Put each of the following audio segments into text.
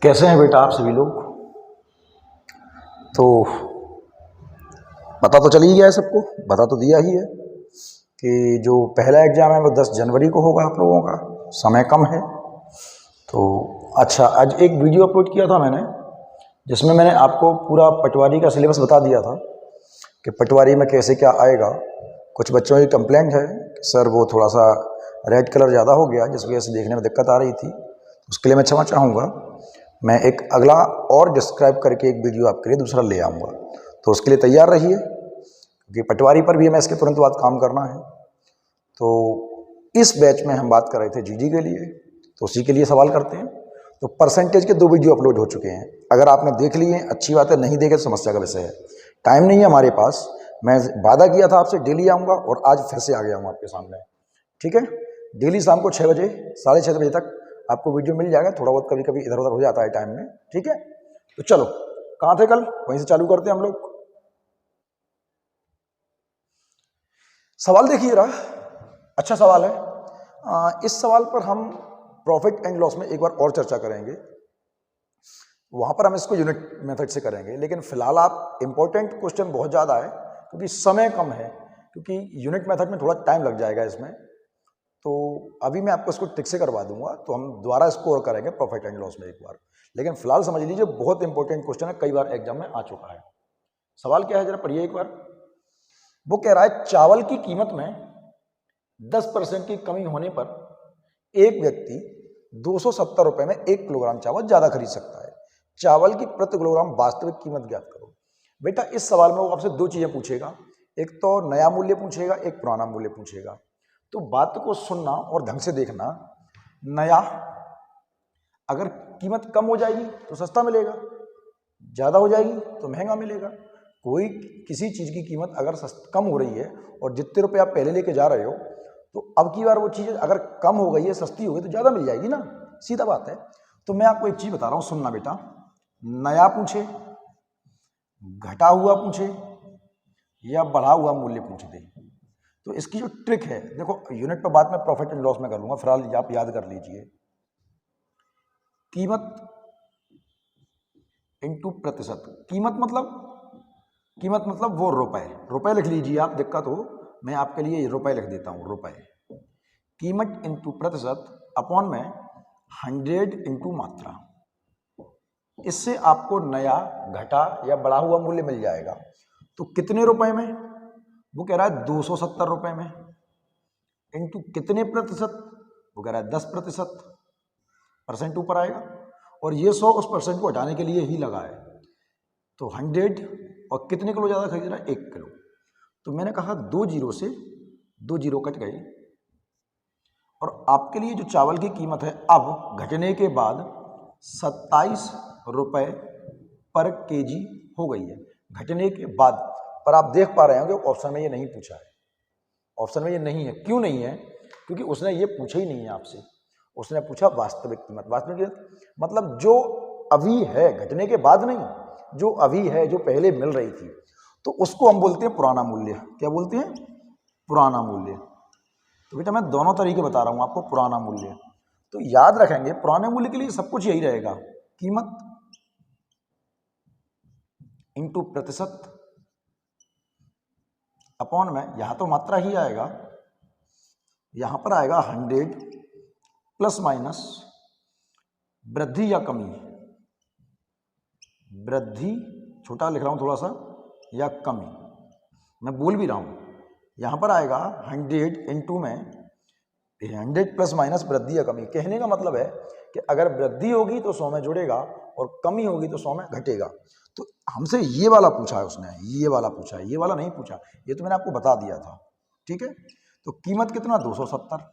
कैसे हैं बेटा आप सभी लोग। तो पता तो चल ही गया है सबको, बता तो दिया ही है कि जो पहला एग्ज़ाम है वो 10 जनवरी को होगा आप लोगों का, समय कम है। तो अच्छा, आज एक वीडियो अपलोड किया था मैंने जिसमें मैंने आपको पूरा पटवारी का सिलेबस बता दिया था कि पटवारी में कैसे क्या आएगा। कुछ बच्चों की कंप्लेंट है कि सर वो थोड़ा सा रेड कलर ज़्यादा हो गया जिस वजह से देखने में दिक्कत आ रही थी, उसके लिए मैं क्षमा चाहूँगा। मैं एक अगला और डिस्क्राइब करके एक वीडियो आपके लिए दूसरा ले आऊँगा, तो उसके लिए तैयार रहिए क्योंकि पटवारी पर भी हमें इसके तुरंत बाद काम करना है। तो इस बैच में हम बात कर रहे थे जीडी के लिए, तो उसी के लिए सवाल करते हैं। तो परसेंटेज के 2 वीडियो अपलोड हो चुके हैं, अगर आपने देख लिए अच्छी बात है, नहीं देखे तो समस्या का विषय है। टाइम नहीं है हमारे पास, मैं वादा किया था आपसे डेली आऊँगा और आज फिर से आ गया हूँ आपके सामने, ठीक है। डेली शाम को 6 बजे 6:30 बजे तक आपको वीडियो मिल जाएगा। थोड़ा बहुत कभी कभी इधर उधर हो जाता है टाइम में, ठीक है। तो चलो, कहाँ थे कल, वहीं से चालू करते हैं हम लोग। सवाल देखिए रहा, अच्छा सवाल है। इस सवाल पर हम प्रॉफिट एंड लॉस में एक बार और चर्चा करेंगे, वहां पर हम इसको यूनिट मेथड से करेंगे। लेकिन फिलहाल आप इंपॉर्टेंट क्वेश्चन बहुत ज़्यादा है क्योंकि समय कम है, क्योंकि यूनिट मेथड में थोड़ा टाइम लग जाएगा इसमें। तो अभी मैं आपको इसको टिक से करवा दूंगा, तो हम दोबारा इसको और करेंगे प्रॉफिट एंड लॉस में एक बार। लेकिन फिलहाल समझ लीजिए बहुत इंपॉर्टेंट क्वेश्चन है, कई बार एग्जाम में आ चुका है। सवाल क्या है जरा पढ़िए एक बार। वो कह रहा है चावल की कीमत में 10% की कमी होने पर एक व्यक्ति 270 रुपए में 1 किलोग्राम चावल ज्यादा खरीद सकता है। चावल की प्रति किलोग्राम वास्तविक कीमत ज्ञात करो। बेटा इस सवाल में वो आपसे 2 चीजें पूछेगा, एक तो नया मूल्य पूछेगा, एक पुराना मूल्य पूछेगा। तो बात को सुनना और ढंग से देखना। नया, अगर कीमत कम हो जाएगी तो सस्ता मिलेगा, ज्यादा हो जाएगी तो महंगा मिलेगा। कोई किसी चीज की कीमत अगर कम हो रही है और जितने रुपए आप पहले लेके जा रहे हो, तो अब की बार वो चीज अगर कम हो गई है, सस्ती हो गई, तो ज्यादा मिल जाएगी ना, सीधा बात है। तो मैं आपको एक चीज बता रहा हूं, सुनना बेटा। नया पूछे, घटा हुआ पूछे या बढ़ा हुआ मूल्य पूछ दे, तो इसकी जो ट्रिक है, देखो यूनिट पर बात में प्रॉफिट एंड लॉस में कर लूंगा, फिलहाल आप याद कर लीजिए। कीमत इंटू प्रतिशत। कीमत मतलब वो रुपए लिख लीजिए आप, दिक्कत हो मैं आपके लिए रुपए लिख देता हूं, रुपए। कीमत इंटू प्रतिशत अपॉन में 100 इंटू मात्रा। इससे आपको नया, घटा या बढ़ा हुआ मूल्य मिल जाएगा। तो कितने रुपए में, वो कह रहा है 270 रुपए में, इंटू कितने प्रतिशत, वो कह रहा है 10%। परसेंट ऊपर आएगा और ये 100 उस परसेंट को हटाने के लिए ही लगा है। तो 100 और कितने किलो ज़्यादा खरीद रहा है, 1 किलो। तो मैंने कहा 2 जीरो से 2 जीरो कट गए और आपके लिए जो चावल की कीमत है अब घटने के बाद 27 रुपए पर केजी हो गई है, घटने के बाद। पर आप देख पा रहे होंगे ऑप्शन में ये नहीं पूछा है, ऑप्शन में ये नहीं है। क्यों नहीं है? क्योंकि उसने ये पूछा ही नहीं है आपसे, उसने पूछा वास्तविक कीमत। वास्तविक कीमत मतलब जो अभी है, घटने के बाद नहीं, जो अभी है, जो पहले मिल रही थी, तो उसको हम बोलते हैं पुराना मूल्य। क्या बोलते हैं? पुराना मूल्य। तो बेटा मैं दोनों तरीके बता रहा हूं आपको, पुराना मूल्य। तो याद रखेंगे पुराने मूल्य के लिए सब कुछ यही रहेगा, कीमत इंटू प्रतिशत अपॉन में, यहां तो मात्रा ही आएगा, यहां पर आएगा 100 प्लस माइनस वृद्धि या कमी, वृद्धि छोटा लिख रहा हूं थोड़ा सा, या कमी, मैं बोल भी रहा हूं। यहां पर आएगा 100 इंटू में 100 प्लस माइनस वृद्धि या कमी। कहने का मतलब है कि अगर वृद्धि होगी तो 100 में जुड़ेगा और कमी होगी तो 100 में घटेगा। तो हमसे ये वाला पूछा है उसने, ये वाला पूछा है, ये वाला नहीं पूछा, ये तो मैंने आपको बता दिया था, ठीक है। तो कीमत कितना, 270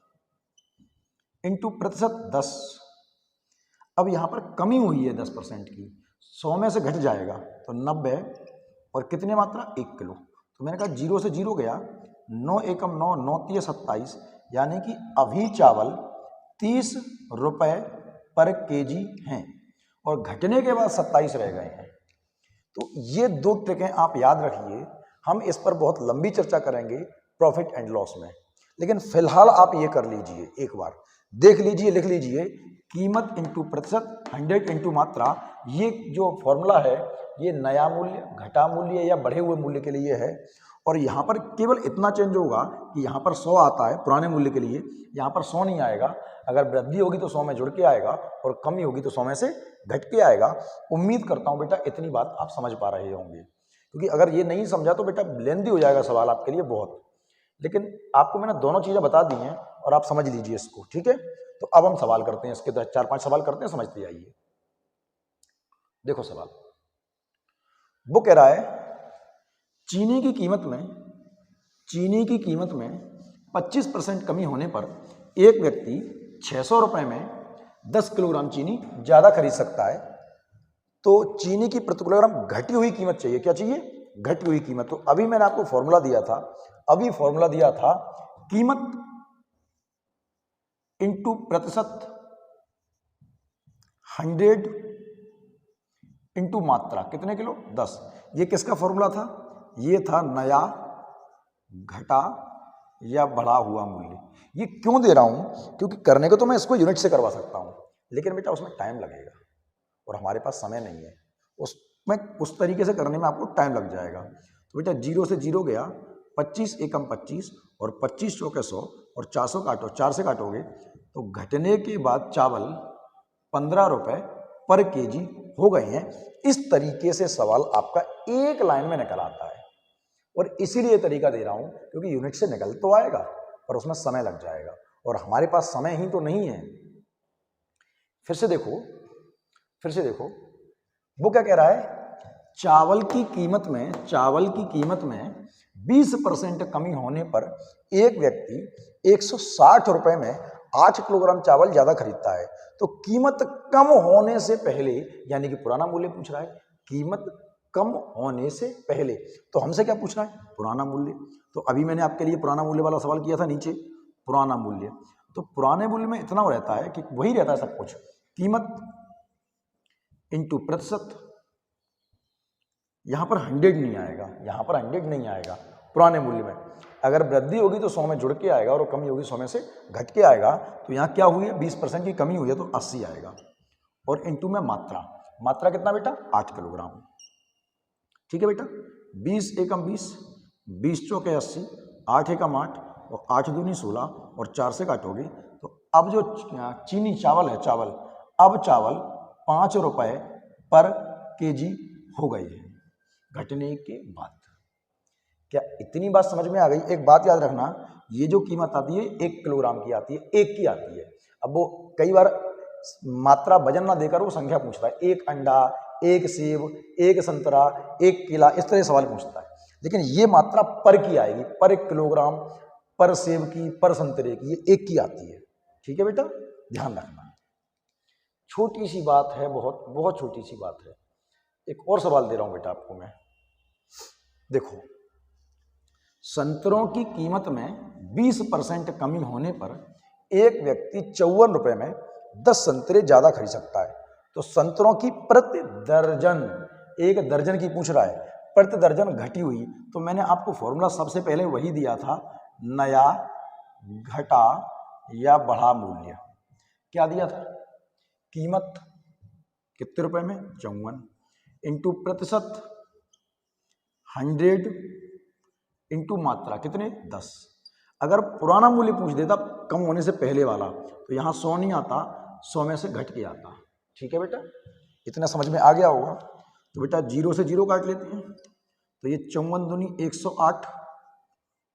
इंटू प्रतिशत 10। अब यहां पर कमी हुई है 10% की, 100 में से घट जाएगा तो 90 और कितने मात्रा, 1 किलो। तो मैंने कहा 0 से 0 गया, 9 एकम 9, 9 तिये 27, यानी कि अभी चावल 30 रुपए पर केजी हैं और घटने के बाद 27 रह गए हैं। तो ये 2 ट्रिकें आप याद रखिए, हम इस पर बहुत लंबी चर्चा करेंगे प्रॉफिट एंड लॉस में, लेकिन फिलहाल आप ये कर लीजिए एक बार। देख लीजिए, लिख लीजिए, कीमत इंटू प्रतिशत 100 इंटू मात्रा। ये जो फॉर्मूला है ये नया मूल्य, घटा मूल्य या बढ़े हुए मूल्य के लिए है। और यहाँ पर केवल इतना चेंज होगा कि यहाँ पर 100 आता है पुराने मूल्य के लिए, यहाँ पर 100 नहीं आएगा। अगर वृद्धि होगी तो 100 में जुड़ के आएगा और कमी होगी तो 100 में से घट के आएगा। उम्मीद करता हूँ बेटा इतनी बात आप समझ पा रहे होंगे, क्योंकि अगर ये नहीं समझा तो बेटा लेंदी हो जाएगा सवाल आपके लिए बहुत। लेकिन आपको मैंने दोनों चीज़ें बता दी हैं और आप समझ लीजिए इसको, ठीक है। तो अब हम सवाल करते हैं, इसके 4-5 सवाल करते हैं, समझते आइए। देखो सवाल, वो कह रहा है चीनी की कीमत में 25% कमी होने पर एक व्यक्ति 600 रुपए में 10 किलोग्राम चीनी ज्यादा खरीद सकता है। तो चीनी की प्रति किलोग्राम घटी हुई कीमत चाहिए। क्या चाहिए? घटी हुई कीमत। तो अभी मैंने आपको फॉर्मूला दिया था, कीमत इंटू प्रतिशत 100 इंटू मात्रा, कितने किलो? 10। ये किसका फॉर्मूला था? ये था नया, घटा या बढ़ा हुआ मूल्य। ये क्यों दे रहा हूं? क्योंकि करने को तो मैं इसको यूनिट से करवा सकता हूं, लेकिन बेटा उसमें टाइम लगेगा और हमारे पास समय नहीं है। उसमें उस तरीके से करने में आपको टाइम लग जाएगा। तो बेटा 0 से 0 गया, 25 एकम 25 और 25 चौके 100 और 400 काटो, 4 से काटोगे तो घटने के बाद चावल 15 रुपए पर केजी हो गए हैं। इस तरीके से सवाल आपका एक लाइन में निकल आता है और इसीलिए तरीका दे रहा हूं क्योंकि यूनिट से निकल तो आएगा पर उसमें समय लग जाएगा और हमारे पास समय ही तो नहीं है। फिर से देखो वो क्या कह रहा है? चावल की कीमत में 20% कमी होने पर एक व्यक्ति 160 रुपए में 8 किलोग्राम चावल ज्यादा खरीदता है। तो कीमत कम होने से पहले, यानी कि पुराना मूल्य पूछ रहा है, कीमत कम होने से पहले। तो हमसे क्या पूछ रहा है? पुराना मूल्य। तो अभी मैंने आपके लिए पुराना मूल्य वाला सवाल किया था, नीचे पुराना मूल्य। तो पुराने मूल्य में इतना रहता है कि वही रहता है सब कुछ, कीमत इंटू प्रतिशत। यहां पर 100 नहीं आएगा पुराने मूल्य में। अगर वृद्धि होगी तो 100 में जुड़ के आएगा और कमी होगी 100 में से घट के आएगा। तो यहाँ क्या हुई है? 20% की कमी हुई है तो 80 आएगा। और इंटू में मात्रा कितना बेटा? 8 किलोग्राम। ठीक है बेटा, 20 एकम 20, 20 चौके 80, 8 एकम 8 और 8 दूनी 16 और 4 से काटोगे तो अब जो चीनी चावल है, अब चावल 5 रुपए पर केजी हो गई है घटने के बाद। क्या इतनी बात समझ में आ गई? एक बात याद रखना, ये जो कीमत आती है 1 किलोग्राम की आती है, एक की आती है। अब वो कई बार मात्रा वजन ना देकर वो संख्या पूछता है, 1 अंडा, 1 सेब, 1 संतरा, 1 केला, इस तरह सवाल पूछता है। लेकिन ये मात्रा पर की आएगी, पर किलोग्राम, पर सेब की, पर संतरे की, ये एक की आती है। ठीक है बेटा, ध्यान रखना। छोटी सी बात है, बहुत बहुत छोटी सी बात है। एक और सवाल दे रहा हूं बेटा आपको मैं। देखो, संतरों की कीमत में 20% कमी होने पर एक व्यक्ति 54 रुपए में 10 संतरे ज्यादा खरीद सकता है। तो संतरों की प्रति दर्जन, एक दर्जन की पूछ रहा है, प्रति दर्जन घटी हुई। तो मैंने आपको फॉर्मूला सबसे पहले वही दिया था, नया, घटा या बढ़ा मूल्य। क्या दिया था? कीमत कितने रुपए में? 54 इंटू प्रतिशत 100 इंटू मात्रा कितने? 10। अगर पुराना मूल्य पूछ देता कम होने से पहले वाला तो यहां 100 नहीं आता, 100 में से घट के आता। ठीक है बेटा, इतना समझ में आ गया होगा। तो बेटा 0 से 0 काट लेते हैं। तो ये 54 दूनी 108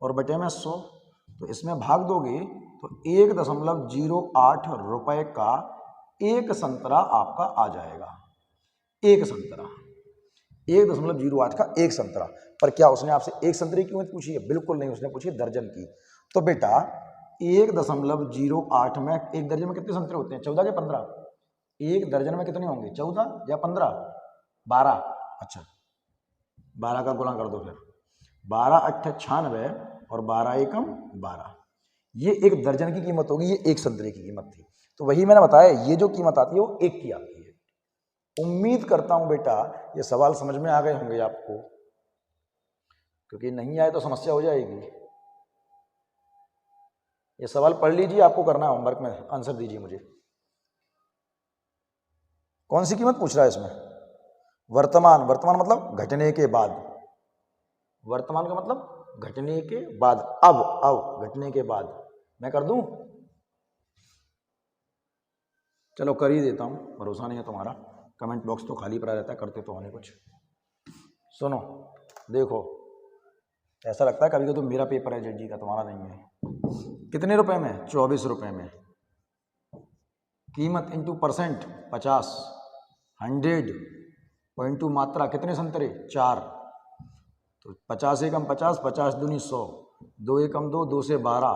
और बटे में 100, तो इसमें भाग दोगे तो 1.08 रुपए का एक संतरा आपका आ जाएगा। एक संतरा, 1.08 का एक संतरा। पर क्या उसने आपसे एक संतरे की कीमत पूछी है? बिल्कुल नहीं, उसने पूछी दर्जन की। तो बेटा 1.08 में, एक दर्जन में कितने संतरे होते हैं? 14 के 15? एक दर्जन में कितने होंगे? 14 या 15? 12। अच्छा, 12 का गुणा कर दो फिर, 12 8 96 और 12 एकम 12। ये एक दर्जन की कीमत होगी, ये एक संतरे की कीमत थी। तो वही मैंने बताया, ये जो कीमत आती है वो एक की आती है। उम्मीद करता हूं बेटा ये सवाल समझ में आ गए होंगे आपको, क्योंकि नहीं आए तो समस्या हो जाएगी। ये सवाल पढ़ लीजिए, आपको करना है होमवर्क में, आंसर दीजिए मुझे। कौन सी कीमत पूछ रहा है इसमें? वर्तमान, वर्तमान मतलब घटने के बाद, वर्तमान का मतलब घटने के बाद, अब घटने के बाद। मैं कर दूं? चलो कर ही देता हूं, भरोसा नहीं है तुम्हारा, कमेंट बॉक्स तो खाली पड़ा रहता है, करते तो होने कुछ। सुनो देखो, ऐसा लगता है कभी कभी तो मेरा पेपर है जज जी का, तुम्हारा नहीं है। कितने रुपए में? 24 रुपए में। कीमत इंटू परसेंट 50, 100 और इंटू मात्रा, कितने संतरे? 4। तो 50 एकम 50, 50 दूनी 100, 2 एकम 2, 2 से 12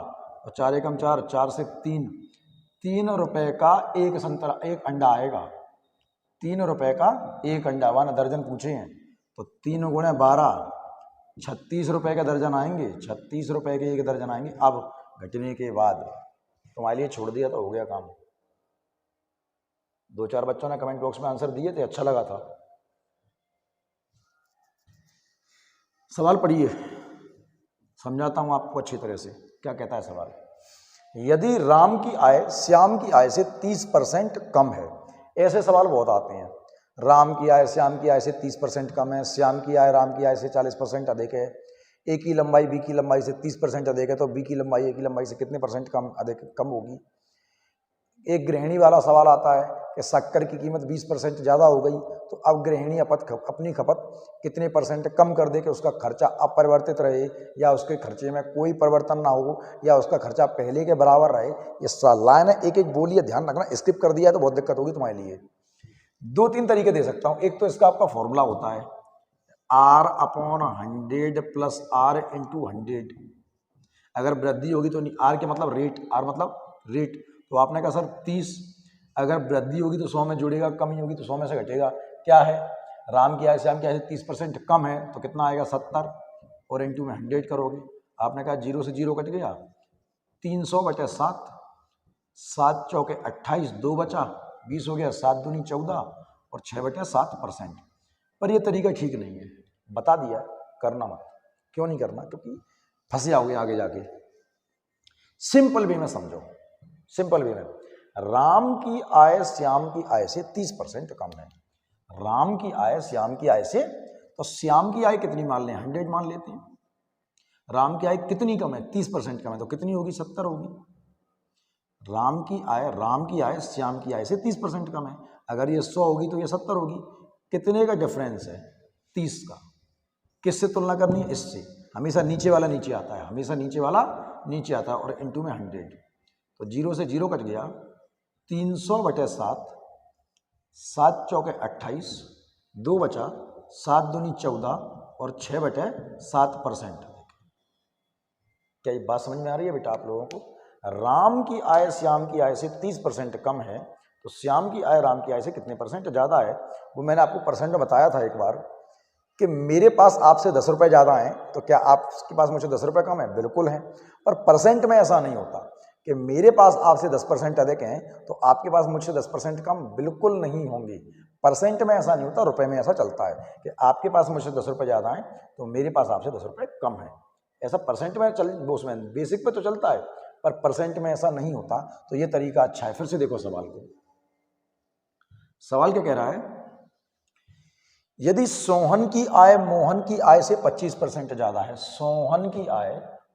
और 4 एकम 4, 4 से 3। 3 रुपए का एक संतरा, एक अंडा आएगा। 3 रुपए का एक अंडा, वाना दर्जन पूछे हैं तो 3 गुणे 12, 36 रुपए का दर्जन आएंगे, 36 रुपए के एक दर्जन आएंगे अब घटने के बाद। तुम्हारे लिए छोड़ दिया तो हो गया काम। 2-4 बच्चों ने कमेंट बॉक्स में आंसर दिए थे, अच्छा लगा था। सवाल पढ़िए, समझाता हूं आपको अच्छी तरह से। क्या कहता है सवाल? यदि राम की आय श्याम की आय से 30% कम है। ऐसे सवाल बहुत आते हैं। राम की आय श्याम की आय से 30% कम है, श्याम की आय राम की आय से 40% अधिक है, ए की लंबाई बी की लंबाई से 30% अधिक है, तो बी की लंबाई ए की लंबाई से कितने परसेंट कम होगी? एक गृहिणी वाला सवाल आता है कि शक्कर की कीमत 20% ज़्यादा हो गई, तो अब गृहिणी अपनी खपत कितने परसेंट कम कर दे कि उसका खर्चा अपरिवर्तित रहे, या उसके खर्चे में कोई परिवर्तन ना हो, या उसका खर्चा पहले के बराबर रहे। ये लाइन है, एक एक बोलिए, ध्यान रखना, स्किप कर दिया तो बहुत दिक्कत होगी तुम्हारे लिए। 2-3 तरीके दे सकता हूँ। एक तो इसका आपका फॉर्मूला होता है R/100 प्लस R इंटू 100। अगर वृद्धि होगी तो R के मतलब रेट, R मतलब रेट, तो आपने कहा सर 30, अगर वृद्धि होगी तो 100 में जुड़ेगा, कमी होगी तो 100 में से घटेगा। क्या है? राम की आय श्याम की आय से 30% कम है तो कितना आएगा? 70, और इंटू में 100 करोगे। आपने कहा 0 से 0 कट गया, 300/7, 7 चौके 28, 2 बचा, 20 हो गया, 7 दूनी 14 और 6/7%। पर ये तरीका ठीक नहीं है, बता दिया, करना मत। क्यों नहीं करना? क्योंकि फंस जाओगे आगे जाके। सिंपल वे में समझो, सिंपल वे में। राम की आय श्याम की आय से 30% कम है। राम की आय श्याम की आय से, तो श्याम की आय कितनी मान लें? 100 मान लेते हैं। राम की आय कितनी कम है? 30% कम है, तो कितनी होगी? 70 होगी। राम की आय श्याम की आय से 30% कम है। अगर ये 100 होगी तो ये 70 होगी। कितने का डिफरेंस है? 30 का। किससे तुलना करनी है? इससे। हमेशा नीचे वाला नीचे आता है, हमेशा नीचे वाला नीचे आता है, और इंटू में 100, तो 0 से 0 कट गया, 300/7, 7 चौके 28, 2 बचा, 7 दूनी 14 और 6/7%। क्या ये बात समझ में आ रही है बेटा आप लोगों को? राम की आय श्याम की आय से 30% कम है, तो श्याम की आय राम की आय से कितने परसेंट ज़्यादा है? वो मैंने आपको परसेंट में बताया था एक बार कि मेरे पास आपसे 10 रुपये ज़्यादा हैं, तो क्या आपके पास मुझसे 10 रुपये कम है? बिल्कुल है। पर परसेंट में ऐसा नहीं होता कि मेरे पास आपसे 10% अधिक हैं तो आपके पास मुझसे 10% कम बिल्कुल नहीं होंगे। परसेंट में ऐसा नहीं होता, रुपए में ऐसा चलता है कि आपके पास मुझसे 10 रुपये ज़्यादा हैं तो मेरे पास आपसे 10 रुपये कम है। ऐसा परसेंट में उसमें बेसिक पे तो चलता है, पर परसेंट में ऐसा नहीं होता। तो ये तरीका अच्छा है। फिर से देखो सवाल को। सवाल क्या कह रहा है? यदि सोहन की आय मोहन की आय से 25% ज़्यादा है। सोहन की आय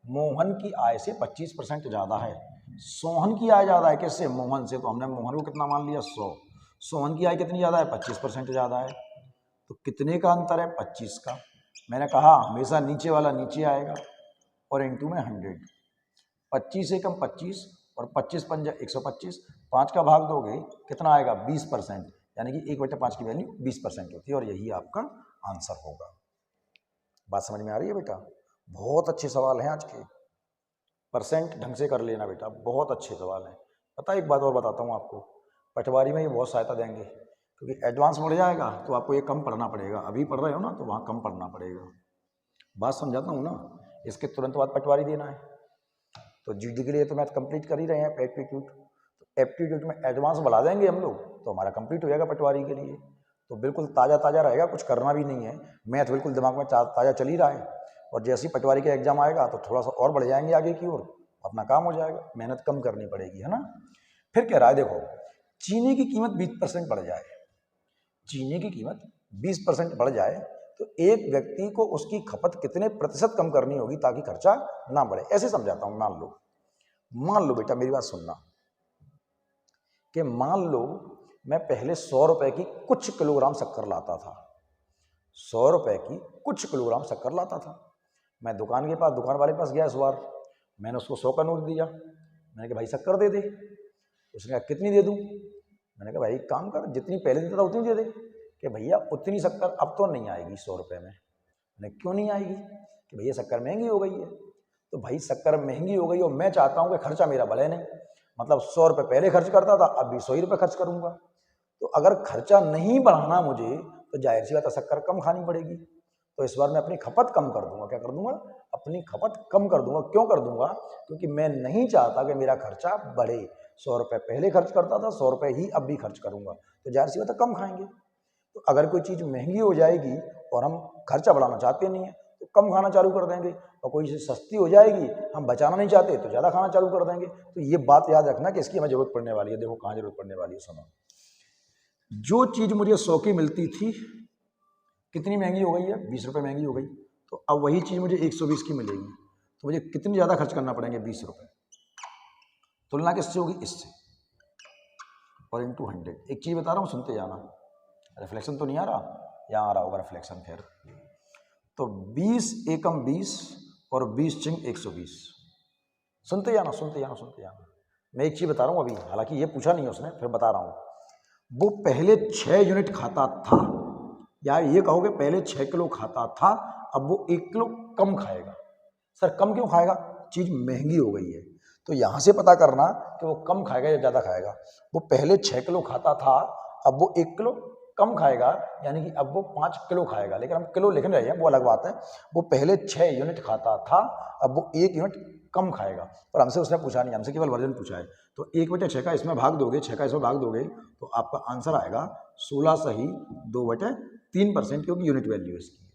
मोहन की आय से 25% ज़्यादा है। सोहन की आय ज़्यादा है किससे? मोहन से। तो हमने मोहन को कितना मान लिया? 100। सोहन की आय कितनी ज़्यादा है? 25% ज़्यादा है। तो कितने का अंतर है? 25 का। मैंने कहा हमेशा नीचे वाला नीचे आएगा, और इंटू में 100। 25 एकम 25 और 25 पंजा 125, 5 का भाग दोगे कितना आएगा? 20%, यानी कि 1/5 की वैल्यू 20% होती है, और यही आपका आंसर होगा। बात समझ में आ रही है बेटा? बहुत अच्छे सवाल हैं आज के। परसेंट ढंग से कर लेना बेटा, बहुत अच्छे सवाल हैं। पता है एक बात और बताता हूँ आपको, पटवारी में ये बहुत सहायता देंगे, क्योंकि एडवांस बढ़ जाएगा तो आपको ये कम पढ़ना पड़ेगा। अभी पढ़ रहे हो ना तो वहाँ कम पढ़ना पड़ेगा। बात समझाता हूँ ना। इसके तुरंत बाद पटवारी देना है, तो जीडी के लिए तो मैथ कंप्लीट कर ही रहे हैं, एप्टीट्यूड। तो एप्टीट्यूड में एडवांस बढ़ा देंगे हम लोग तो हमारा कंप्लीट हो जाएगा पटवारी के लिए। तो बिल्कुल ताज़ा ताज़ा रहेगा, कुछ करना भी नहीं है। मैथ बिल्कुल दिमाग में ताज़ा चल ही रहा है, और जैसे ही पटवारी का एग्जाम आएगा तो थोड़ा सा और बढ़ जाएंगे आगे की ओर, अपना काम हो जाएगा, मेहनत कम करनी पड़ेगी, है ना। फिर कह रहा है देखो, चीनी की कीमत 20% बढ़ जाए, चीनी की कीमत 20% बढ़ जाए तो एक व्यक्ति को उसकी खपत कितने प्रतिशत कम करनी होगी ताकि खर्चा ना बढ़े। ऐसे समझाता हूं, मान लो बेटा मेरी बात सुनना, कि मान लो मैं पहले 100 रुपए की कुछ किलोग्राम शक्कर लाता था, 100 रुपए की कुछ किलोग्राम शक्कर लाता था। मैं दुकान वाले के पास गया इस बार, मैंने उसको 100 का नोट दिया, मैंने कहा भाई शक्कर दे दे। उसने कहा कितनी दे दूं? मैंने कहा भाई काम कर, जितनी पहले देता था उतनी दे दे। कि भैया उतनी शक्कर अब तो नहीं आएगी 100 रुपये में। मैंने क्यों नहीं आएगी? कि भैया शक्कर महंगी हो गई है। तो भाई शक्कर महंगी हो गई और मैं चाहता हूँ कि खर्चा मेरा बढ़े नहीं, मतलब 100 रुपये पहले खर्च करता था, अब भी 100 ही रुपये खर्च करूँगा। तो अगर खर्चा नहीं बढ़ाना मुझे, तो जाहिर सी बात है शक्कर कम खानी पड़ेगी। तो इस बार मैं अपनी खपत कम कर दूंगा। क्या कर दूंगा? अपनी खपत कम कर दूंगा। क्यों कर दूंगा? क्योंकि मैं नहीं चाहता कि मेरा खर्चा बढ़े। 100 रुपये पहले खर्च करता था, 100 रुपये ही अब भी खर्च करूंगा, तो जाहिर सी बात है कम खाएंगे। तो अगर कोई चीज़ महंगी हो जाएगी और हम खर्चा बढ़ाना चाहते नहीं है तो कम खाना चालू कर देंगे, और कोई चीज़ सस्ती हो जाएगी, हम बचाना नहीं चाहते तो ज़्यादा खाना चालू कर देंगे। तो ये बात याद रखना कि इसकी हमें जरूरत पड़ने वाली है। देखो कहाँ जरूरत पड़ने वाली है, सुनो। जो चीज़ मुझे 100 की मिलती थी, कितनी महंगी हो गई है? 20 रुपये महंगी हो गई। तो अब वही चीज़ मुझे 120 की मिलेगी, तो मुझे कितनी ज़्यादा खर्च करना पड़ेंगे? 20 रुपये। तुलना किससे होगी? इससे, और इंटू 100। एक चीज़ बता रहा हूँ, सुनते जाना। रिफ्लेक्शन तो नहीं आ रहा? यहाँ आ रहा होगा रिफ्लेक्शन। खैर, तो 20 एकम 20 और 20 चिंग 120। सुनते जाना, सुनते जाना, सुनते जाना। मैं एक चीज़ बता रहा हूँ अभी, हालांकि ये पूछा नहीं उसने, फिर बता रहा हूँ। वो पहले 6 यूनिट खाता था, या ये कहोगे पहले 6 किलो खाता था, अब वो 1 किलो कम खाएगा। सर कम क्यों खाएगा? चीज़ महंगी हो गई है। तो यहाँ से पता करना कि वो कम खाएगा या ज़्यादा खाएगा। वो पहले 6 किलो खाता था, अब वो 1 किलो कम खाएगा, यानी कि अब वो 5 किलो खाएगा। लेकिन हम किलो लिख रहे हैं, वो अलग बात है। वो पहले 6 यूनिट खाता था, अब वो 1 यूनिट कम खाएगा। पर हमसे उसने पूछा नहीं, हमसे केवल वर्जन पूछा है। तो 1/6 का इसमें भाग दोगे, 6 का इसमें भाग दोगे, तो आपका आंसर आएगा 16 सही 2/3%, क्योंकि यूनिट वैल्यू इसकी।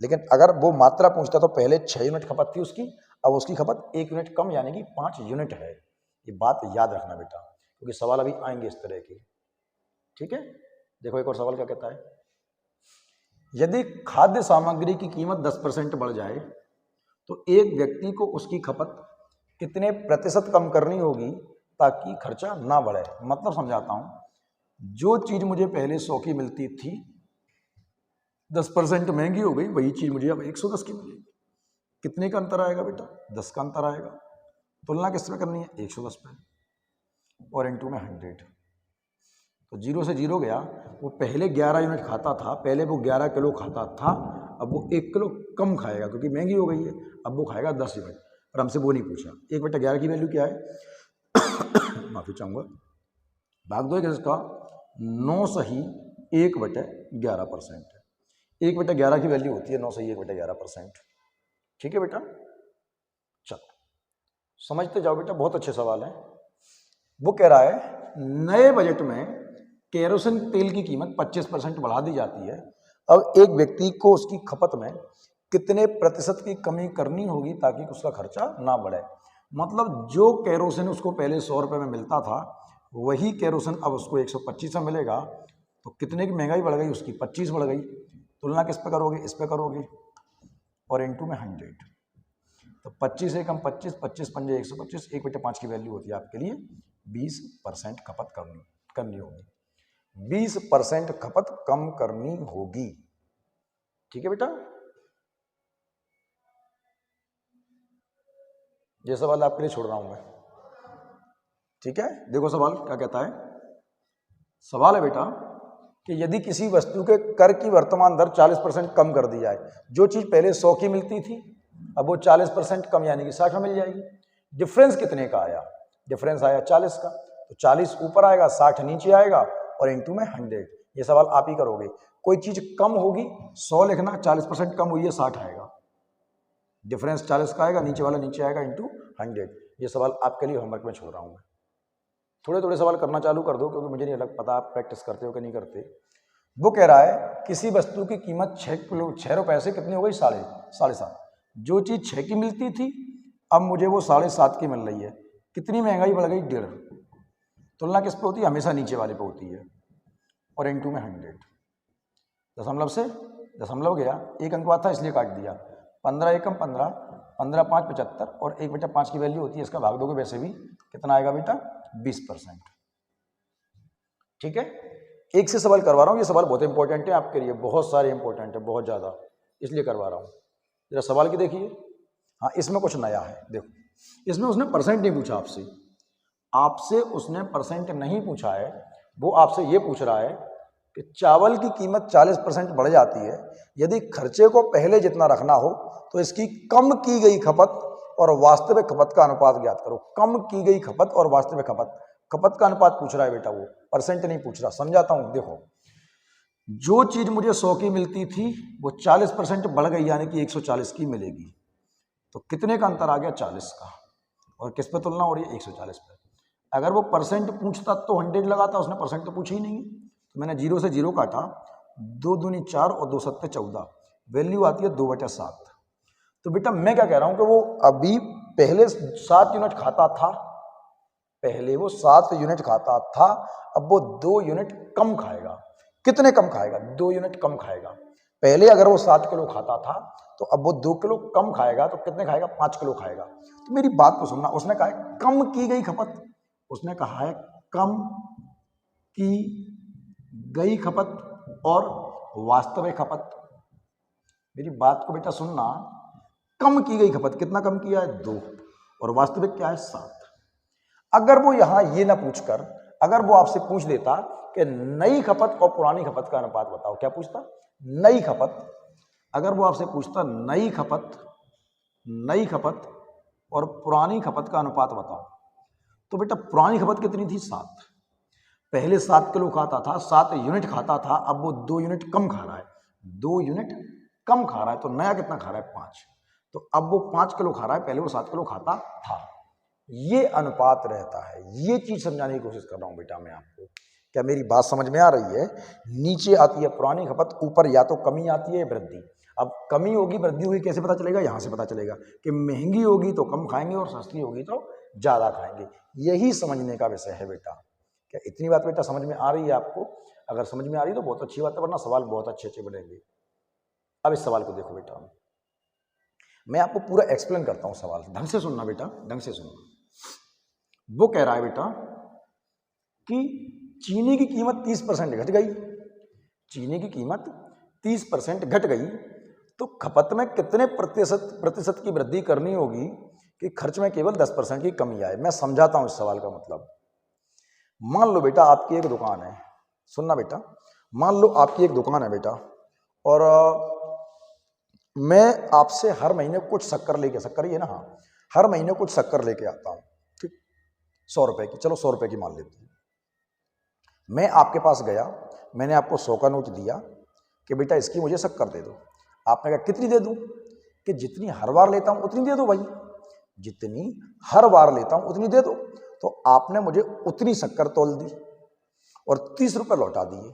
लेकिन अगर वो मात्रा पूछता तो पहले 6 यूनिट खपत थी उसकी, अब उसकी खपत 1 यूनिट कम, यानी कि 5 यूनिट है। ये बात याद रखना बेटा, क्योंकि सवाल अभी आएंगे इस तरह के। ठीक है, देखो एक और सवाल क्या कहता है। यदि खाद्य सामग्री की कीमत 10% बढ़ जाए तो एक व्यक्ति को उसकी खपत कितने प्रतिशत कम करनी होगी ताकि खर्चा ना बढ़े। मतलब समझाता हूं, जो चीज मुझे पहले 100 की मिलती थी, 10% महंगी हो गई, वही चीज मुझे अब 110 की मिलेगी। कितने का अंतर आएगा बेटा? 10 का अंतर आएगा। तुलना किस में करनी है? 110 पे, और इंटू में 100। तो 0 से 0 गया। वो पहले 11 यूनिट खाता था, पहले वो 11 किलो खाता था, अब वो 1 किलो कम खाएगा क्योंकि महंगी हो गई है, अब वो खाएगा 10 यूनिट। पर हमसे वो नहीं पूछा। 1/11 की वैल्यू क्या है? माफी चाहूँगा, भाग दो इसका 9 सही 1/11% है। 1/11 की वैल्यू होती है 9 सही 1/11%। ठीक है बेटा, चलो समझते जाओ बेटा, बहुत अच्छे सवाल है। वो कह रहा है नए बजट में केरोसिन तेल की कीमत 25% बढ़ा दी जाती है। अब एक व्यक्ति को उसकी खपत में कितने प्रतिशत की कमी करनी होगी ताकि उसका खर्चा ना बढ़े। मतलब जो केरोसिन उसको पहले 100 रुपये में मिलता था, वही केरोसिन अब उसको 125 में मिलेगा। तो कितने की महंगाई बढ़ गई उसकी? 25 बढ़ गई। तुलना किस पे करोगे? इस पे करोगे, और इंटू में 100। तो 25 एकम 25, 25 पंजे 125, 1/5 की वैल्यू होती है आपके लिए 20% खपत करनी होगी। 20% खपत कम करनी होगी। ठीक है बेटा, ये सवाल आपके लिए छोड़ रहा हूं मैं। ठीक है, देखो सवाल क्या कहता है। सवाल है बेटा कि यदि किसी वस्तु के कर की वर्तमान दर 40% कम कर दी जाए, जो चीज पहले 100 की मिलती थी, अब वो 40% कम यानी कि 60 में मिल जाएगी। डिफरेंस कितने का आया? डिफरेंस आया 40 का। तो 40 ऊपर आएगा, 60 नीचे आएगा, और इंटू में 100। ये सवाल आप ही करोगे। कोई चीज कम होगी 100 लिखना, 40% कम हुई है 60 आएगा। डिफरेंस 40 का आएगा, नीचे वाला नीचे आएगा, इंटू 100। ये सवाल आपके लिए होमवर्क में छोड़ रहा हूँ मैं। थोड़े थोड़े सवाल करना चालू कर दो, क्योंकि मुझे नहीं लग पता आप प्रैक्टिस करते हो कि नहीं करते। वो कह रहा है किसी वस्तु की कीमत 6 रुपए से कितनी हो गई? 7.5। जो चीज 6 की मिलती थी, अब मुझे वो 7.5 की मिल रही है, कितनी महंगाई बढ़ गई? 1.5। तुलना किस पे होती है? हमेशा नीचे वाले पे होती है। और इनटू में 100, दशमलव से दशमलव गया, एक अंक था इसलिए काट दिया। 15 एकम 15, 15 5 75 और 1/5 की वैल्यू होती है, इसका भाग दोगे वैसे भी कितना आएगा बेटा? 20%। ठीक है, एक से सवाल करवा रहा हूँ, ये सवाल बहुत इंपॉर्टेंट है आपके लिए, बहुत सारे इंपॉर्टेंट है, बहुत ज़्यादा, इसलिए करवा रहा हूँ। जरा सवाल की देखिए। हाँ, इसमें कुछ नया है, देखो इसमें उसने परसेंट नहीं पूछा आपसे उसने परसेंट नहीं पूछा है, वो आपसे ये पूछ रहा है कि चावल की कीमत 40% बढ़ जाती है, यदि खर्चे को पहले जितना रखना हो तो इसकी कम की गई खपत और वास्तविक खपत का अनुपात ज्ञात करो। कम की गई खपत और वास्तविक खपत का अनुपात पूछ रहा है बेटा, वो परसेंट नहीं पूछ रहा। समझाता हूं, देखो जो चीज मुझे 100 की मिलती थी वो 40% बढ़ गई, यानी कि 140 की मिलेगी। तो कितने का अंतर आ गया? 40 का। और किस पे तुलना हो रही है? 140 पे। अगर वो परसेंट पूछता तो 100 लगाता, उसने परसेंट तो पूछा ही नहीं, तो मैंने 0 से 0 काटा, 2 दूनी 4 और 2 सत्ते 14, वैल्यू आती है 2/7। तो बेटा मैं क्या कह रहा हूं कि वो अभी पहले 7 यूनिट खाता था, पहले वो 7 यूनिट खाता था, अब वो 2 यूनिट कम खाएगा। कितने कम खाएगा? 2 यूनिट कम खाएगा। पहले अगर वो 7 किलो खाता था तो अब वो 2 किलो कम खाएगा, तो कितने खाएगा? 5 किलो खाएगा। तो मेरी बात को सुनना, उसने कहा है कम की गई खपत, उसने कहा है कम की गई खपत और वास्तविक खपत। मेरी बात को बेटा सुनना, कम की गई खपत कितना कम किया है? 2, और वास्तविक क्या है? 7। अगर वो यहां ये ना पूछकर, अगर वो आपसे पूछ देता कि नई खपत और पुरानी खपत का अनुपात बताओ, क्या पूछता? नई खपत। अगर वो आपसे पूछता नई खपत और पुरानी खपत का अनुपात बताओ, तो बेटा पुरानी खपत कितनी थी? 7। पहले 7 किलो खाता था, 7 यूनिट खाता था, अब वो 2 यूनिट कम खा रहा है, 2 यूनिट कम खा रहा है, तो नया कितना खा रहा है? 5। तो अब वो 5 किलो खा रहा है, पहले वो 7 किलो खाता था। ये अनुपात रहता है, ये चीज समझाने की कोशिश कर रहा हूं बेटा मैं आपको। क्या मेरी बात समझ में आ रही है? नीचे आती है पुरानी खपत, ऊपर या तो कमी आती है या वृद्धि। अब कमी होगी वृद्धि होगी कैसे पता चलेगा? यहां से पता चलेगा कि महंगी होगी तो कम खाएंगे और सस्ती होगी तो ज्यादा खाएंगे। यही समझने का विषय है बेटा। क्या इतनी बात बेटा समझ में आ रही है आपको? अगर समझ में आ रही है तो बहुत अच्छी बात है, वरना सवाल बहुत अच्छे अच्छे बनेंगे। अब इस सवाल को देखो बेटा, मैं आपको पूरा एक्सप्लेन करता हूं सवाल, ढंग से सुनना बेटा, ढंग से सुनना। वो कह रहा है बेटा कि चीनी की कीमत 30% घट गई, चीनी की कीमत 30% घट गई, तो खपत में कितने प्रतिशत की वृद्धि करनी होगी कि खर्च में केवल 10% की कमी आए? मैं समझाता हूं इस सवाल का मतलब। मान लो बेटा आपकी एक दुकान है, सुनना बेटा, मान लो आपकी एक दुकान है बेटा, और मैं आपसे हर महीने कुछ शक्कर लेके, शक्कर ही है ना, हाँ, हर महीने कुछ शक्कर लेके आता हूं, ठीक, 100 रुपए की, चलो 100 रुपए की मान लेते हैं। मैं आपके पास गया, मैंने आपको 100 का नोट दिया कि बेटा इसकी मुझे शक्कर दे दो। आपने कहा कितनी दे दूं? कि जितनी हर बार लेता हूं उतनी दे दो भाई, जितनी हर बार लेता हूं उतनी दे दो। तो आपने मुझे उतनी शक्कर तोल दी और 30 रुपए लौटा दिए,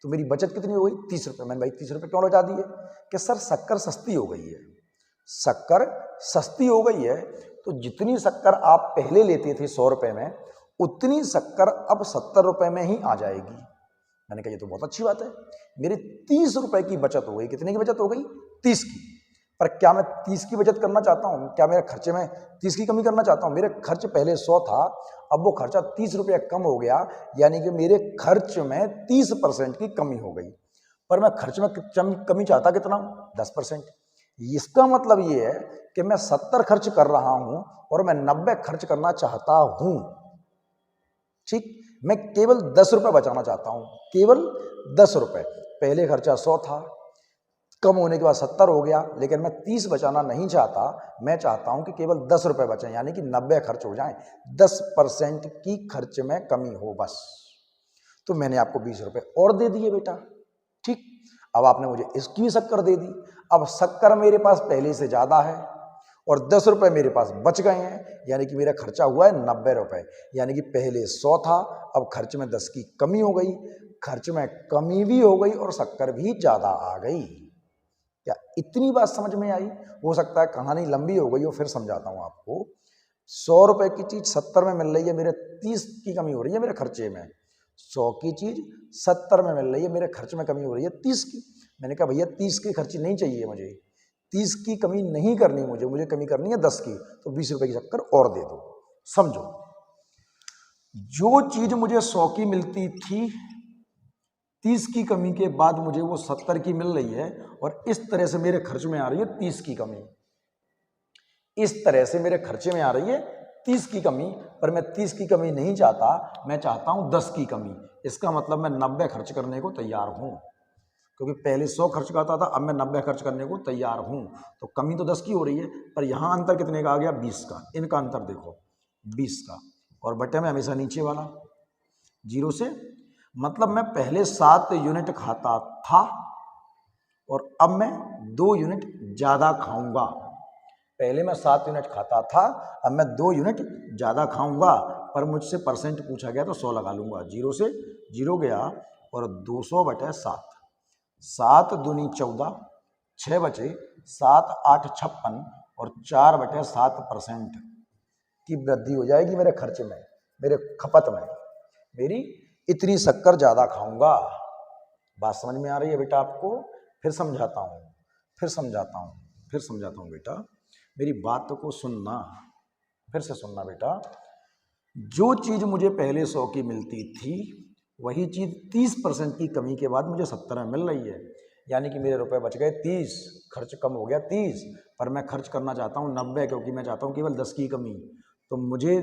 तो मेरी बचत कितनी हो गई? 30 रुपए। मैंने भाई 30 रुपए क्यों लौटा दिए? कि सर शक्कर सस्ती हो गई है, शक्कर सस्ती हो गई है, तो जितनी शक्कर आप पहले लेते थे 100 रुपए में, उतनी शक्कर अब 70 रुपए में ही आ जाएगी। मैंने कहा ये तो बहुत अच्छी बात है, मेरे 30 रुपए की बचत हो गई। कितने की बचत हो गई? 30 की। पर क्या मैं 30 की बचत करना चाहता हूं? क्या मेरे खर्चे में 30 की कमी करना चाहता हूं? मेरे खर्च पहले 100 था, अब वो खर्चा 30 रुपया कम हो गया, यानी कि मेरे खर्च में 30% की कमी हो गई। पर मैं खर्च में कमी चाहता कितना? 10%। इसका मतलब ये है कि मैं 70 खर्च कर रहा हूं और मैं 90 खर्च करना चाहता हूं, ठीक। मैं केवल 10 रुपए बचाना चाहता हूं, केवल 10 रुपए। पहले खर्चा 100 था, कम होने के बाद 70 हो गया, लेकिन मैं 30 बचाना नहीं चाहता, मैं चाहता हूं कि केवल 10 रुपए बचें, यानी कि 90 खर्च हो जाएं, 10% की खर्च में कमी हो बस। तो मैंने आपको 20 रुपए और दे दिए बेटा, ठीक। अब आपने मुझे इसकी भी शक्कर दे दी, अब शक्कर मेरे पास पहले से ज्यादा है और 10 रुपए मेरे पास बच गए हैं, यानी कि मेरा खर्चा हुआ है 90 रुपए। यानी कि पहले 100 था, अब खर्च में 10 की कमी हो गई, खर्च में कमी भी हो गई और शक्कर भी ज्यादा आ गई। क्या इतनी बात समझ में आई? हो सकता है कहानी लंबी हो गई हो, फिर समझाता हूँ आपको। 100 रुपए की चीज 70 में मिल रही है, मेरे 30 की कमी हो रही है मेरे खर्चे में। 100 की चीज 70 में मिल रही है, मेरे खर्च में कमी हो रही है 30 की। मैंने कहा भैया 30 की खर्ची नहीं चाहिए मुझे, 30 की कमी नहीं करनी मुझे कमी करनी है 10 की, तो 20 रुपए की शक्कर और दे दो। समझो, जो चीज मुझे 100 की मिलती थी, 30 की कमी के बाद मुझे वो 70 की मिल रही है, और इस तरह से मेरे खर्च में आ रही है 30 की कमी। इस तरह से मेरे खर्चे में आ रही है 30 की कमी, पर मैं 30 की कमी नहीं चाहता, मैं चाहता हूं 10 की कमी। इसका मतलब मैं 90 खर्च करने को तैयार हूं, क्योंकि पहले 100 खर्च करता था, अब मैं 90 खर्च करने को तैयार हूं। तो कमी तो 10 की हो रही है, पर यहां अंतर कितने का आ गया? 20 का। इनका अंतर देखो 20 का, और बटे में हमेशा नीचे वाला 0 से। मतलब मैं पहले 7 यूनिट खाता था, और अब मैं 2 यूनिट ज्यादा खाऊंगा। पहले मैं 7 यूनिट खाता था, अब मैं 2 यूनिट ज़्यादा खाऊंगा, पर मुझसे परसेंट पूछा गया तो 100 लगा लूंगा। 0 से 0 गया, और 200 बटे 7, 7 दूनी 14, 6 बचे 7 8 56, और 4 बटे 7% की वृद्धि हो जाएगी मेरे खर्चे में, मेरे खपत में। मेरी इतनी शक्कर ज़्यादा खाऊंगा। बात समझ में आ रही है बेटा आपको? फिर समझाता हूँ, फिर समझाता हूँ, फिर समझाता हूँ बेटा, मेरी बात को सुनना, फिर से सुनना बेटा। जो चीज मुझे पहले 100 की मिलती थी, वही चीज 30% की कमी के बाद मुझे 70 में मिल रही है। यानी कि मेरे रुपए बच गए 30, खर्च कम हो गया 30, पर मैं खर्च करना चाहता हूँ 90, क्योंकि मैं चाहता हूँ केवल 10 की कमी। तो मुझे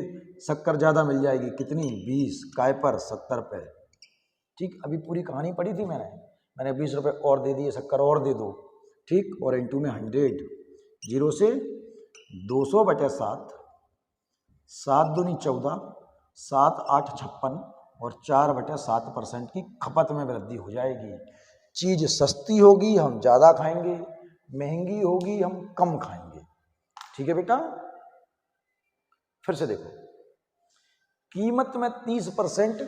शक्कर ज़्यादा मिल जाएगी, कितनी? 20, काय पर? 70 पे। ठीक, अभी पूरी कहानी पढ़ी थी मैंने 20 रुपये और दे दिए, शक्कर और दे दो। ठीक, और इंटू में 100, 0 से 200 बटे 7, 7 दूनी 14, 7 8 56, और 4 बटे 7% की खपत में वृद्धि हो जाएगी। चीज सस्ती होगी, हम ज़्यादा खाएंगे, महंगी होगी, हम कम खाएंगे। ठीक है बेटा? फिर से देखो, कीमत में 30%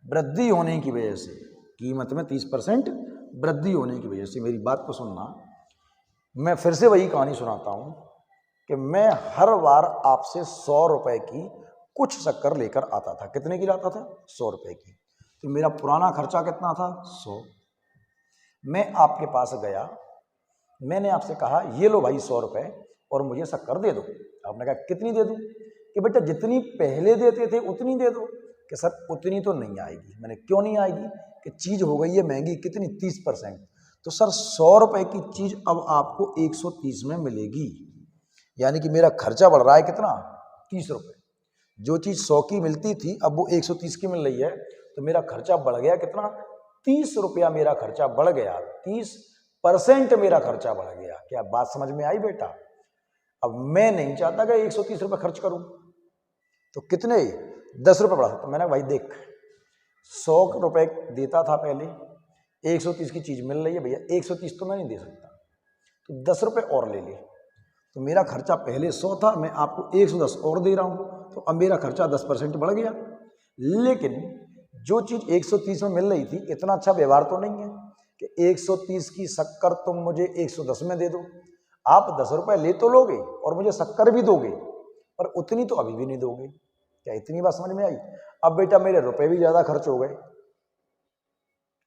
वृद्धि होने की वजह से, कीमत में 30% वृद्धि होने की वजह से, मेरी बात को सुनना, मैं फिर से वही कहानी सुनाता हूं कि मैं हर बार आपसे 100 रुपए की कुछ शक्कर लेकर आता था। कितने की लाता था? 100 रुपए की। तो मेरा पुराना खर्चा कितना था? 100। मैं आपके पास गया, मैंने आपसे कहा ये लो भाई 100 रुपए, और मुझे शक्कर दे दो। आपने कहा कितनी दे दूं? कि बेटा जितनी पहले देते थे उतनी दे दो। कि सर उतनी तो नहीं आएगी। मैंने क्यों नहीं आएगी? कि चीज हो गई है महंगी, कितनी? 30%। तो सर 100 रुपए की चीज अब आपको 130 में मिलेगी, यानी कि मेरा खर्चा बढ़ रहा है कितना? 30 रुपए। जो चीज 100 की मिलती थी अब वो 130 की मिल रही है, तो मेरा खर्चा बढ़ गया कितना? 30 रुपया मेरा खर्चा बढ़ गया, 30% मेरा खर्चा बढ़ गया। क्या बात समझ में आई बेटा? अब मैं नहीं चाहता कि 130 रुपये खर्च करूं, तो कितने? 10 रुपये बढ़ा। तो मैंने भाई देख, 100 रुपए देता था पहले, 130 की चीज मिल रही है, भैया 130 तो मैं नहीं दे सकता, तो 10 रुपये और ले ले। तो मेरा खर्चा पहले 100 था, मैं आपको 110 और दे रहा हूं, तो अब मेरा खर्चा 10% बढ़ गया। लेकिन जो चीज 130 में मिल रही थी, इतना अच्छा व्यवहार तो नहीं है कि 130 की शक्कर तुम मुझे 110 में दे दो। आप 10 रुपए ले तो लोगे और मुझे शक्कर भी दोगे, पर उतनी तो अभी भी नहीं दोगे। क्या इतनी बात समझ में आई? अब बेटा मेरे रुपए भी ज्यादा खर्च हो गए,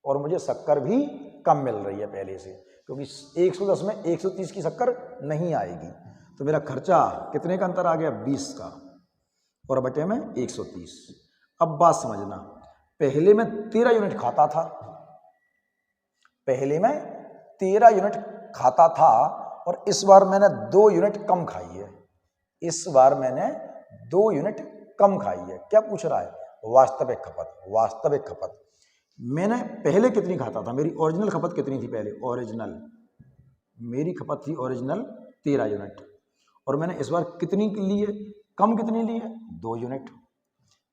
और मुझे शक्कर भी कम मिल रही है पहले से, क्योंकि 110 में 130 की शक्कर नहीं आएगी। तो मेरा खर्चा कितने का अंतर आ गया? 20 का, और बटे में 130। अब बात समझना, पहले मैं 13 यूनिट खाता था, पहले मैं 13 यूनिट खाता था, और इस बार मैंने 2 यूनिट कम खाई है। इस बार मैंने 2 यूनिट कम खाई है। क्या पूछ रहा है? वास्तविक खपत। वास्तविक खपत मैंने पहले कितनी खाता था? मेरी ओरिजिनल खपत कितनी थी पहले? ओरिजिनल मेरी खपत थी ओरिजिनल 13 यूनिट, और मैंने इस बार कितनी ली है? कम कितनी ली है? 2 यूनिट।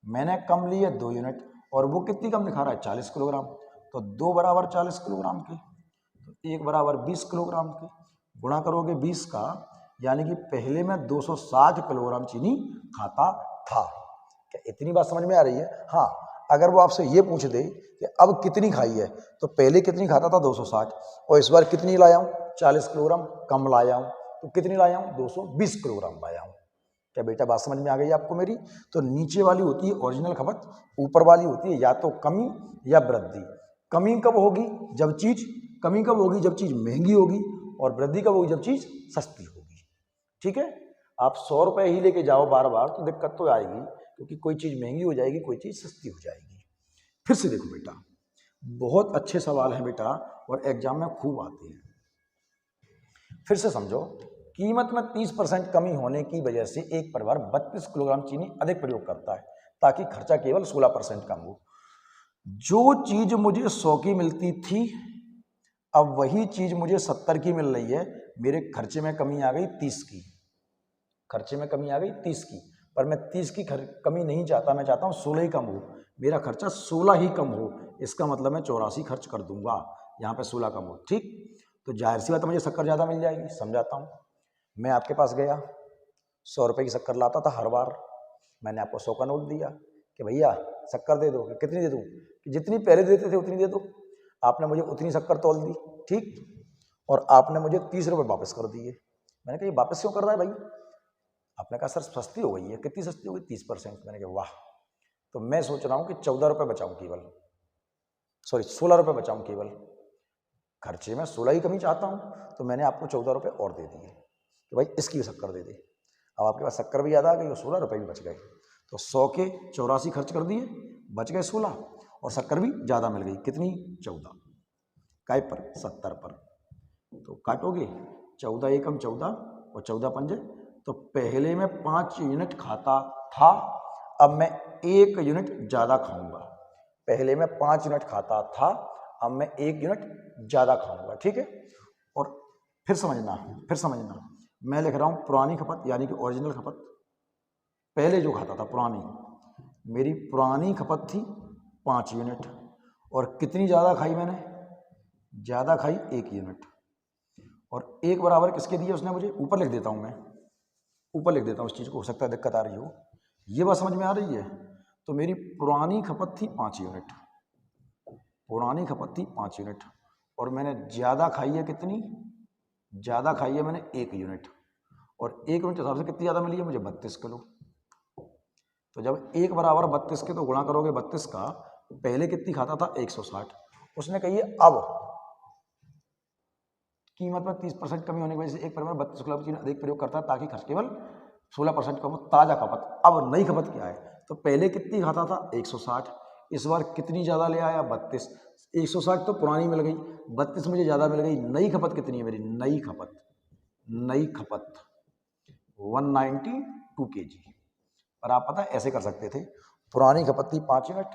मैंने कम ली है 2 यूनिट, और वो कितनी कम दिखा रहा है? 40 किलोग्राम। तो 2 बराबर 40 किलोग्राम के, तो 1 बराबर 20 किलोग्राम के, गुणा करोगे 20 का, यानी कि पहले मैं 260 किलोग्राम चीनी खाता था। क्या इतनी बात समझ में आ रही है? हाँ, अगर वो आपसे ये पूछ दे कि अब कितनी खाई है, तो पहले कितनी खाता था 260, और इस बार कितनी लाया हूँ 40 किलोग्राम कम लाया हूँ, तो कितनी लाया हूँ 220 किलोग्राम लाया हूँ। क्या बेटा बात समझ में आ गई आपको मेरी? तो नीचे वाली होती है ओरिजिनल खपत, ऊपर वाली होती है या तो कमी या वृद्धि। कमी कब होगी? जब चीज कमी कब होगी? जब चीज महंगी होगी, और वृद्धि कब होगी? जब चीज सस्ती होगी। ठीक है, आप 100 रुपए ही लेके जाओ बार बार तो दिक्कत तो आएगी, क्योंकि कोई चीज महंगी हो जाएगी, कोई चीज सस्ती हो जाएगी। फिर से देखो बेटा, बहुत अच्छे सवाल हैं बेटा, और एग्जाम में खूब आते हैं। फिर से समझो, कीमत में 30% कमी होने की वजह से एक परिवार 32 किलोग्राम चीनी अधिक प्रयोग करता है, ताकि खर्चा केवल 16% कम हो। जो चीज मुझे 100 की मिलती थी, अब वही चीज मुझे 70 की मिल रही है, मेरे खर्चे में कमी आ गई 30 की। खर्चे में कमी आ गई 30 की, पर मैं 30 की कमी नहीं चाहता, मैं चाहता हूँ 16 ही कम हो, मेरा खर्चा 16 ही कम हो। इसका मतलब मैं 84 खर्च कर दूंगा, यहाँ पे 16 कम हो। ठीक, तो जाहिर सी बात है मुझे शक्कर ज़्यादा मिल जाएगी। समझाता हूँ, मैं आपके पास गया, 100 रुपये की शक्कर लाता था हर बार, मैंने आपको 100 का नोट दिया कि भैया शक्कर दे दो। कितनी दे दूँ? कि जितनी पहले देते थे उतनी दे दो। आपने मुझे उतनी शक्कर तोल दी, ठीक, और आपने मुझे 30 रुपये वापस कर दिए। मैंने कहा ये वापस क्यों कर रहा है भाई? आपने कहा सर सस्ती हो गई है। कितनी सस्ती हो गई? 30%। मैंने कहा वाह, तो मैं सोच रहा हूँ कि 14 रुपये बचाऊँ केवल, सॉरी 16 रुपये बचाऊँ केवल। खर्चे में 16 ही कमी चाहता हूँ, तो मैंने आपको 14 रुपये और दे दिए कि भाई इसकी शक्कर दे दे। अब आपके पास शक्कर भी याद आ गई और 16 रुपये भी बच गए। तो 100 के 84 खर्च कर दिए, बच गए 16, और शक्कर भी ज़्यादा मिल गई। कितनी? 14। काय पर? 70 पर। तो काटोगे, 14 एकम 14 और 14 पंजे, तो पहले मैं 5 यूनिट खाता था, अब मैं 1 यूनिट ज़्यादा खाऊंगा। पहले मैं 5 यूनिट खाता था, अब मैं 1 यूनिट ज़्यादा खाऊंगा। ठीक है, और फिर समझना, मैं लिख रहा हूँ पुरानी खपत यानी कि ओरिजिनल खपत। पहले जो खाता था पुरानी, मेरी पुरानी खपत थी 5 यूनिट, और कितनी ज़्यादा खाई मैंने? ज़्यादा खाई 1 यूनिट। और 1 बराबर किसके दिए उसने मुझे? ऊपर लिख देता हूँ, मैं ऊपर लिख देता हूँ इस चीज़ को, हो सकता है दिक्कत आ रही हो। ये बात समझ में आ रही है? तो मेरी पुरानी खपत थी 5 यूनिट, पुरानी खपत थी 5 यूनिट, और मैंने ज़्यादा खाई है कितनी? ज़्यादा खाई है मैंने 1 यूनिट, और 1 यूनिट के हिसाब से कितनी ज़्यादा मिली है मुझे? 32 किलो। तो जब 1 बराबर 32 के, तो गुणा करोगे 32 का, पहले कितनी खाता था? 160। उसने कही अब कीमत में 30% कमी होने की वजह से एक परिवार 32 किलो चीनी अधिक प्रयोग करता है, ताकि खर्च केवल 16% कम हो। ताज़ा खपत, अब नई खपत क्या है? तो पहले कितनी खाता था? 160, इस बार कितनी ज़्यादा ले आया? 32। 160 तो पुरानी मिल गई, 32 मुझे ज़्यादा मिल गई। नई खपत कितनी है मेरी? नई खपत 192 kg। और आप पता है ऐसे कर सकते थे, पुरानी खपत थी 5 यूनिट,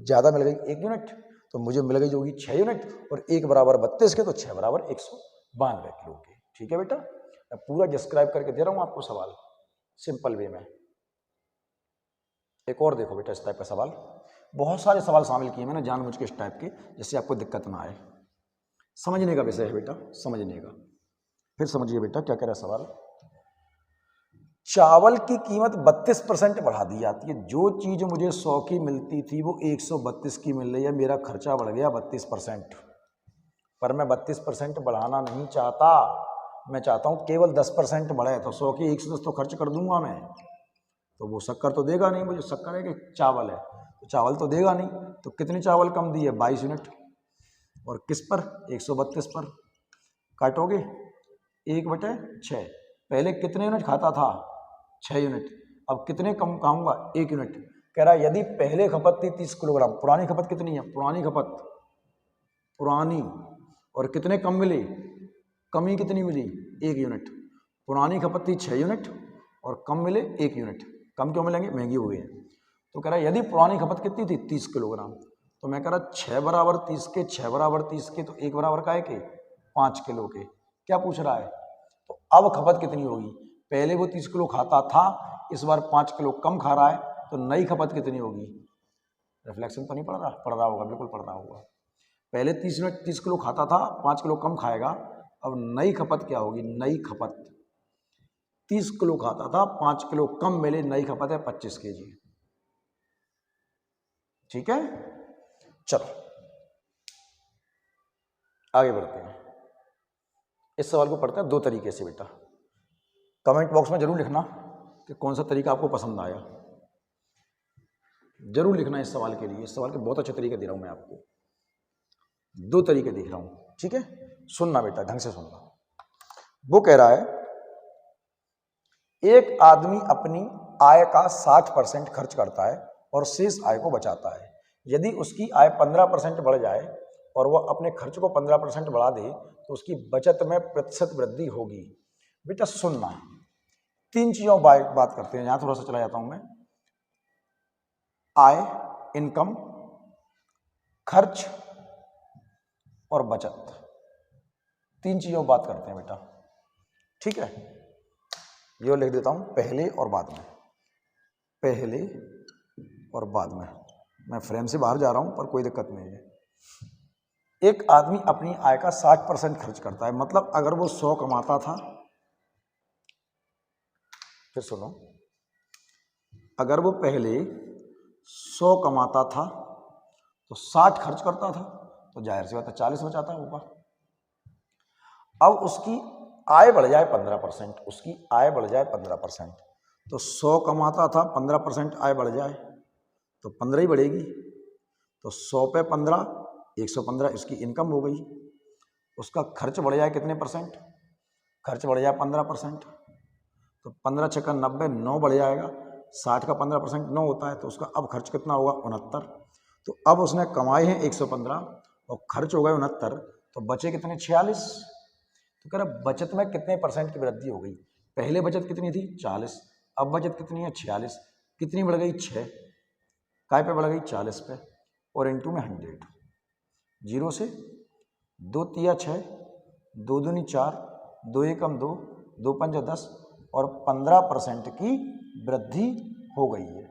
ज़्यादा मिल गई 1 यूनिट, तो मुझे मिल गई होगी 6 यूनिट, और 1 बराबर 32 के, तो 6 बराबर 192 किलो के। ठीक है बेटा, मैं पूरा डिस्क्राइब करके दे रहा हूँ आपको सवाल सिंपल वे में। एक और देखो बेटा इस टाइप का सवाल, बहुत सारे सवाल शामिल किए मैंने जानबूझ के इस टाइप के, जिससे आपको दिक्कत ना आए। समझने का विषय है बेटा, समझने का। फिर समझिए बेटा क्या कह रहा है सवाल। चावल की कीमत 32% बढ़ा दी जाती है। जो चीज मुझे 100 की मिलती थी वो 132 की मिल रही है, मेरा खर्चा बढ़ गया 32%। पर मैं 32% बढ़ाना नहीं चाहता, मैं चाहता हूं केवल 10% बढ़े। तो 100 की 110 तो खर्च कर दूंगा मैं, तो वो शक्कर तो देगा नहीं मुझे। शक्कर है कि चावल है, तो चावल तो देगा नहीं। तो कितनी चावल कम दी है? 22 यूनिट। और किस पर? 132 पर। काटोगे 1/6। पहले कितने यूनिट खाता था? 6 यूनिट। अब कितने कम खाऊंगा? 1 यूनिट। कह रहा है यदि पहले खपत थी 30 किलोग्राम, पुरानी खपत कितनी है? पुरानी खपत, पुरानी, और कितने कम मिले? कमी कितनी मिली? 1 यूनिट। पुरानी खपत थी 6 यूनिट, और कम मिले 1 यूनिट। कम क्यों मिलेंगे? महंगी हो गई है। तो कह रहा है यदि पुरानी खपत कितनी थी? 30 किलोग्राम। तो मैं कह रहा 6 बराबर 30 के, 6 बराबर 30 के, तो 1 बराबर काय के? 5 किलो के। क्या पूछ रहा है? तो अब खपत कितनी होगी? पहले वो 30 किलो खाता था, इस बार 5 किलो कम खा रहा है, तो नई खपत कितनी होगी? रिफ्लेक्शन तो नहीं पड़ रहा? पड़ रहा होगा, बिल्कुल पड़ रहा होगा। पहले 30 किलो खाता था, 5 किलो कम खाएगा। अब नई खपत क्या होगी? नई खपत 30 किलो खाता था, 5 किलो कम मिले, नई खपत है 25 kg। ठीक है, चलो आगे बढ़ते हैं। इस सवाल को पढ़ते हैं दो तरीके से बेटा। कमेंट बॉक्स में जरूर लिखना कि कौन सा तरीका आपको पसंद आया, जरूर लिखना इस सवाल के लिए। इस सवाल के बहुत अच्छे तरीके दे रहा हूं मैं आपको, दो तरीके दिख रहा हूं, ठीक है। सुनना बेटा, ढंग से सुनना। वो कह रहा है एक आदमी अपनी आय का 60% खर्च करता है और शेष आय को बचाता है। यदि उसकी आय 15% बढ़ जाए और वह अपने खर्च को 15% बढ़ा दे तो उसकी बचत में प्रतिशत वृद्धि होगी। बेटा सुनना, तीन चीजों बात करते हैं, यहां थोड़ा सा चला जाता हूं मैं। आय, इनकम, खर्च और बचत, तीन चीजों बात करते हैं बेटा, ठीक है। ये लिख देता हूं, पहले और बाद में, पहले और बाद में। मैं फ्रेम से बाहर जा रहा हूं पर कोई दिक्कत नहीं है। एक आदमी अपनी आय का 60% खर्च करता है, मतलब अगर वो 100 कमाता था, फिर सुनो, अगर वो पहले 100 कमाता था तो 60 खर्च करता था, तो जाहिर सी बात है 40 बचाता होगा। अब उसकी आय बढ़ जाए 15%, उसकी आय बढ़ जाए 15%, तो 100 कमाता था, 15% आय बढ़ जाए तो 15 ही बढ़ेगी। तो 100 पे 15, 115 इसकी इनकम हो गई। उसका खर्च बढ़ जाए कितने परसेंट, खर्च बढ़ जाए 15%, तो 15 छक्का 90, 9 बढ़ जाएगा। 60 का 15% 9 होता है, तो उसका अब खर्च कितना होगा, 69। तो अब उसने कमाए हैं 115 और खर्च हो गए 69, तो बचे कितने, 46। तो कह रहा बचत में कितने परसेंट की वृद्धि हो गई। पहले बचत कितनी थी, 40, अब बचत कितनी है, 46। कितनी बढ़ गई, 6। काय पे बढ़ गई, 40 पे, और इनटू में 100। 0 से 2 तिया 6, 2 दूनी 4, 2 एकम 2, 2 पंजा 10, और 15% की वृद्धि हो गई है।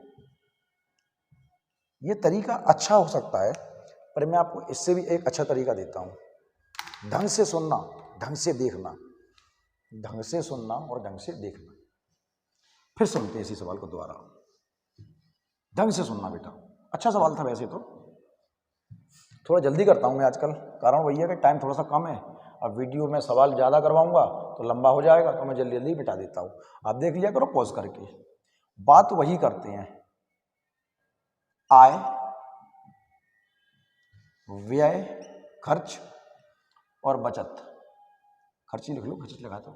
ये तरीका अच्छा हो सकता है, पर मैं आपको इससे भी एक अच्छा तरीका देता हूं। ढंग से सुनना, ढंग से देखना, ढंग से सुनना और ढंग से देखना। फिर सुनते हैं इसी सवाल को दोबारा, ढंग से सुनना बेटा। अच्छा सवाल था वैसे तो, थोड़ा जल्दी करता हूं मैं आजकल, कारण वही है कि टाइम थोड़ा सा कम है। अब वीडियो में सवाल ज़्यादा करवाऊंगा तो लंबा हो जाएगा, तो मैं जल्दी जल्दी मिटा देता हूँ। आप देख लिया करो पॉज करके। बात वही करते हैं, आय, व्यय, खर्च और बचत। खर्च ही लिख लो, खर्च लगा दो,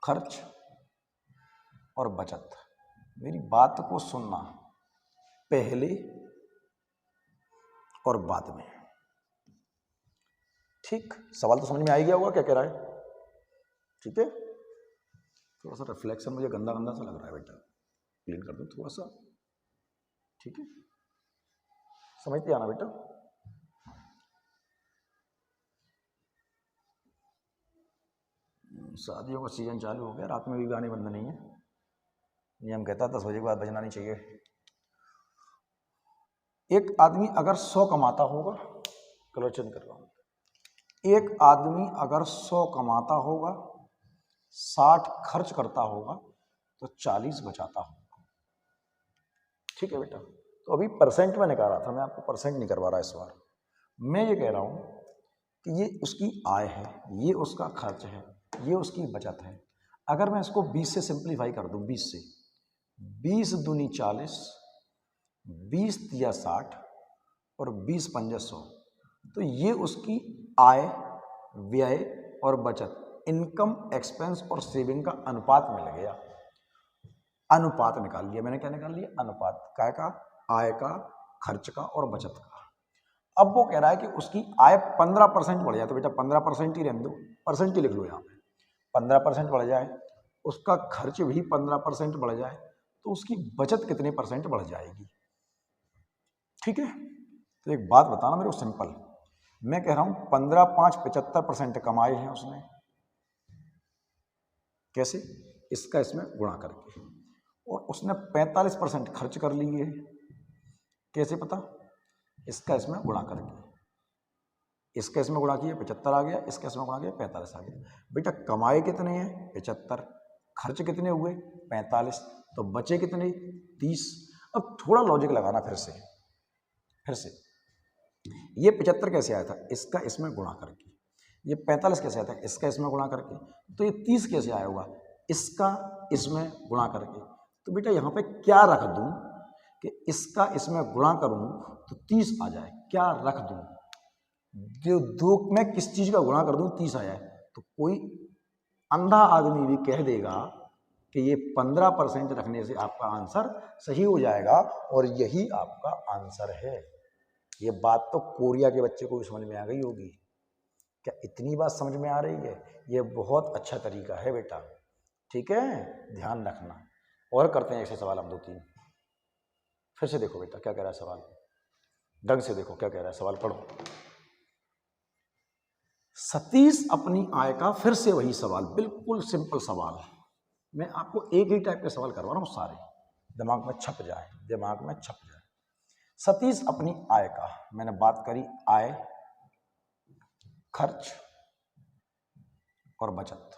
खर्च और बचत। मेरी बात को सुनना, पहले और बाद में, ठीक। सवाल तो समझ में आ ही गया होगा क्या कह रहा है, ठीक है। थोड़ा सा रिफ्लेक्शन मुझे गंदा गंदा सा लग रहा है बेटा, क्लीन कर दो थोड़ा सा, ठीक है। समझते आना बेटा। शादियों का सीजन चालू हो गया, रात में भी गाने बंद नहीं है, नियम कहता 10 बजे के बाद बजना नहीं चाहिए। एक आदमी अगर 100 कमाता होगा, क्वेश्चन कर रहा हूं, एक आदमी अगर 100 कमाता होगा, 60 खर्च करता होगा, तो 40 बचाता होगा, ठीक है बेटा। तो अभी परसेंट में निकाला था मैं, आपको परसेंट नहीं करवा रहा इस बार। मैं ये कह रहा हूं कि ये उसकी आय है, ये उसका खर्च है, ये उसकी बचत है। अगर मैं इसको 20 से सिंप्लीफाई कर दूं, 20 से, 20 दूनी 40, 20 तिया 60 और 20 पंजा 100, तो ये उसकी आय, व्यय और बचत, इनकम, एक्सपेंस और सेविंग का अनुपात मिल गया। अनुपात निकाल लिया मैंने, क्या निकाल लिया, अनुपात, काय का, आय का, खर्च का और बचत का। अब वो कह रहा है कि उसकी आय 15% बढ़ जाए, तो बेटा 15% ही रहने दो, परसेंट ही लिख लो यहाँ पे, 15% बढ़ जाए, उसका खर्च भी 15% बढ़ जाए, तो उसकी बचत कितने परसेंट बढ़ जाएगी, ठीक है। तो एक बात बताना मेरे को सिंपल, मैं कह रहा हूं 15 5 75% कमाए हैं उसने, कैसे, इसका इसमें गुणा करके, और उसने 45% खर्च कर लिए, कैसे पता, इसका इसमें गुणा करके, इसका इसमें गुणा किया 75 आ गया, इसका इसमें गुणा किया 45 आ गया। बेटा कमाए कितने हैं, 75, खर्च कितने हुए, 45, तो बचे कितने, 30। अब थोड़ा लॉजिक लगाना, फिर से ये 75 कैसे आया था, इसका इसमें गुणा करके। ये 45 कैसे आया था, इसका इसमें गुणा करके। तो ये 30 कैसे आया होगा, इसका इसमें गुणा करके। तो बेटा यहाँ पे क्या रख दूं कि इसका इसमें गुणा करूं तो 30 आ जाए, क्या रख दूं, जो दो में किस चीज का गुणा कर दूं 30 आ जाए। तो कोई अंधा आदमी भी कह देगा कि ये 15% रखने से आपका आंसर सही हो जाएगा, और यही आपका आंसर है। ये बात तो कोरिया के बच्चे को भी समझ में आ गई होगी। क्या इतनी बात समझ में आ रही है? ये बहुत अच्छा तरीका है बेटा, ठीक है, ध्यान रखना। और करते हैं ऐसे सवाल हम 2-3। फिर से देखो बेटा क्या कह रहा है सवाल, ढंग से देखो क्या कह रहा है सवाल, पढ़ो। सतीश अपनी आय का, फिर से वही सवाल, बिल्कुल सिंपल सवाल। मैं आपको एक ही टाइप के सवाल करवा रहा हूं, सारे दिमाग में छप जाए, दिमाग में छप जाए। सतीश अपनी आय का, मैंने बात करी आय, खर्च और बचत।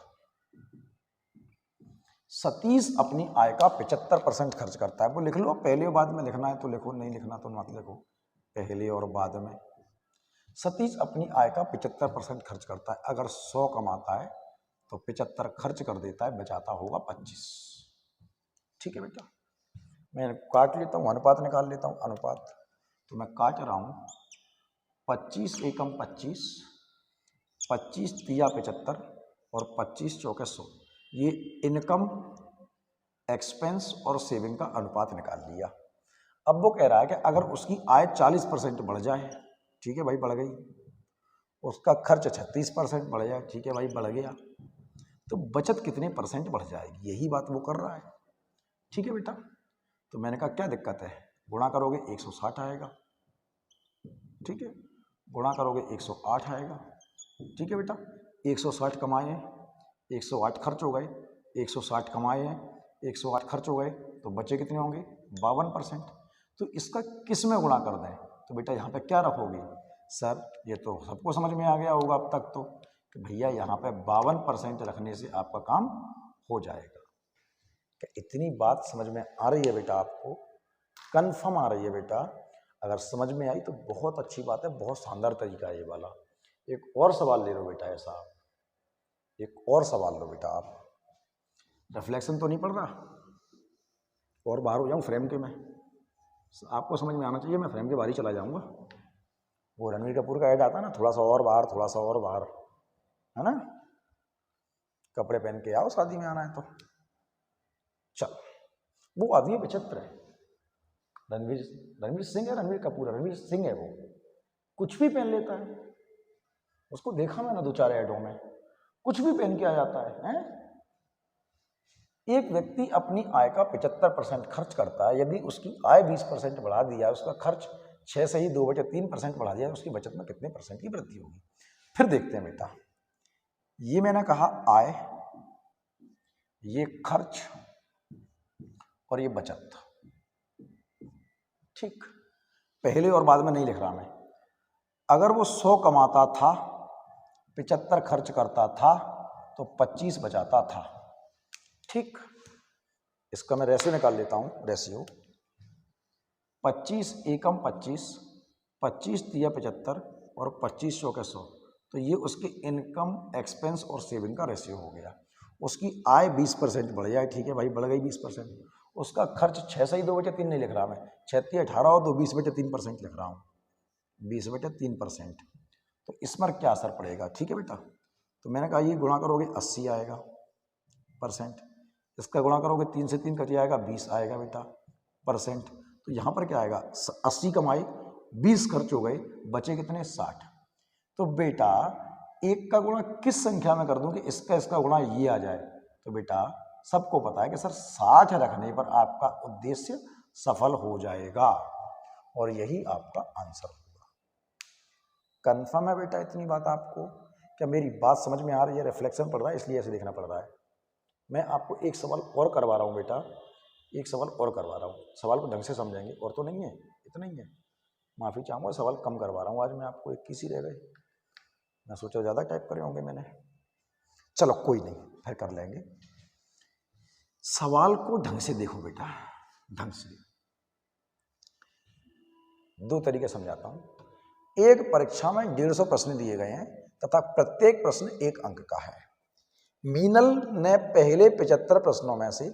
सतीश अपनी आय का 75% खर्च करता है। वो लिख लो, पहले और बाद में लिखना है तो लिखो, नहीं लिखना तो मत लिखो, पहले और बाद में। सतीश अपनी आय का 75% खर्च करता है। अगर 100 कमाता है तो 75 खर्च कर देता है, बचाता होगा 25। ठीक है बेटा, मैं काट लेता हूँ, अनुपात निकाल लेता हूँ। अनुपात तो मैं काट रहा हूँ, 25 एकम 25, 25 तिया 75 और 25 चौके 100। ये इनकम, एक्सपेंस और सेविंग का अनुपात निकाल लिया। अब वो कह रहा है कि अगर उसकी आय 40% बढ़ जाए, ठीक है भाई बढ़ गई, उसका खर्च 36% बढ़ जाए, ठीक है भाई बढ़ गया, तो बचत कितने परसेंट बढ़ जाएगी, यही बात वो कर रहा है। ठीक है बेटा, तो मैंने कहा क्या दिक्कत है, गुणा करोगे 160 आएगा, ठीक है, गुणा करोगे 108 आएगा। ठीक है बेटा, 160 कमाए हैं, 108 खर्च हो गए, 160 कमाए हैं, 108 खर्च हो गए, तो बचे कितने होंगे 52%। तो इसका किस में गुणा कर दें, तो बेटा यहाँ पे क्या रखोगे, सर ये तो सबको समझ में आ गया होगा अब तक तो, कि भैया यहाँ पे 52% रखने से आपका काम हो जाएगा। क्या इतनी बात समझ में आ रही है बेटा आपको, कंफर्म आ रही है बेटा? अगर समझ में आई तो बहुत अच्छी बात है, बहुत शानदार तरीका है ये वाला। एक और सवाल ले लो बेटा ऐसा, एक और सवाल लो बेटा आप। रिफ्लेक्शन तो नहीं पड़ रहा, और बाहर हो जाऊं फ्रेम के में, आपको समझ में आना चाहिए, मैं फ्रेम के बाहर ही चला जाऊंगा। वो रणवीर कपूर का ऐड आता ना, थोड़ा सा और बाहर, थोड़ा सा और बाहर, है ना, कपड़े पहन के आओ शादी में आना है तो। चल, वो आदमी विचित्र है, रणवीर सिंह है, रणवीर कपूर है, रणवीर सिंह है, वो कुछ भी पहन लेता है, उसको देखा मैंने 2-4 ऐडों में, कुछ भी पहन के आ जाता है? एक व्यक्ति अपनी आय का 75% खर्च करता है, यदि उसकी आय 20% बढ़ा दिया, उसका खर्च 6 से ही 2/3% बढ़ा दिया, उसकी बचत में कितने परसेंट की वृद्धि होगी? फिर देखते हैं बेटा, ये मैंने कहा आय, ये खर्च और ये बचत, ठीक, पहले और बाद में नहीं लिख रहा मैं। अगर वो 100 कमाता था, 75 खर्च करता था, तो 25 बचाता था, ठीक। इसका मैं रेशियो निकाल लेता हूं, रेशियो 25 एकम 25, 25 तिया 75 और 25 चौके 100। तो ये उसके इनकम, एक्सपेंस और सेविंग का रेशियो हो गया। उसकी आय 20% बढ़ जाए, ठीक है भाई बढ़ गई 20%। उसका खर्च 6 से ही 2/3 नहीं लिख रहा मैं, 6 तिया 18 हो तो 20/3% लिख रहा हूँ, 20/3%। तो इस पर क्या असर पड़ेगा, ठीक है बेटा? तो मैंने कहा ये गुणा करोगे 80 आएगा परसेंट, इसका गुणा करोगे 3 से 3 कट जाएगा, 20 आएगा बेटा परसेंट। तो यहाँ पर क्या आएगा, 80 कमाई, 20 खर्च हो गए, बचे कितने 60। तो बेटा एक का गुणा किस संख्या में कर दूं कि इसका गुणा ये आ जाए? तो बेटा सबको पता है कि सर 60 रखने पर आपका उद्देश्य सफल हो जाएगा, और यही आपका आंसर होगा। कंफर्म है बेटा इतनी बात आपको? क्या मेरी बात समझ में आ रही है? रिफ्लेक्शन पड़ रहा है इसलिए ऐसे देखना पड़ रहा है। मैं आपको एक सवाल और करवा रहा हूँ बेटा, एक सवाल और करवा रहा हूँ, सवाल को ढंग से समझेंगे, और तो नहीं है, इतना ही है, माफ़ी चाहूँगा, सवाल कम करवा रहा हूँ आज मैं आपको, 21 ही रह गए, मैं सोचा ज़्यादा टाइप करे होंगे मैंने, चलो कोई नहीं, फिर कर लेंगे। सवाल को ढंग से देखो बेटा, ढंग से। दो तरीके समझाता हूं। एक परीक्षा में 150 प्रश्न दिए गए हैं तथा प्रत्येक प्रश्न 1 अंक का है। मीनल ने पहले 75 प्रश्नों में से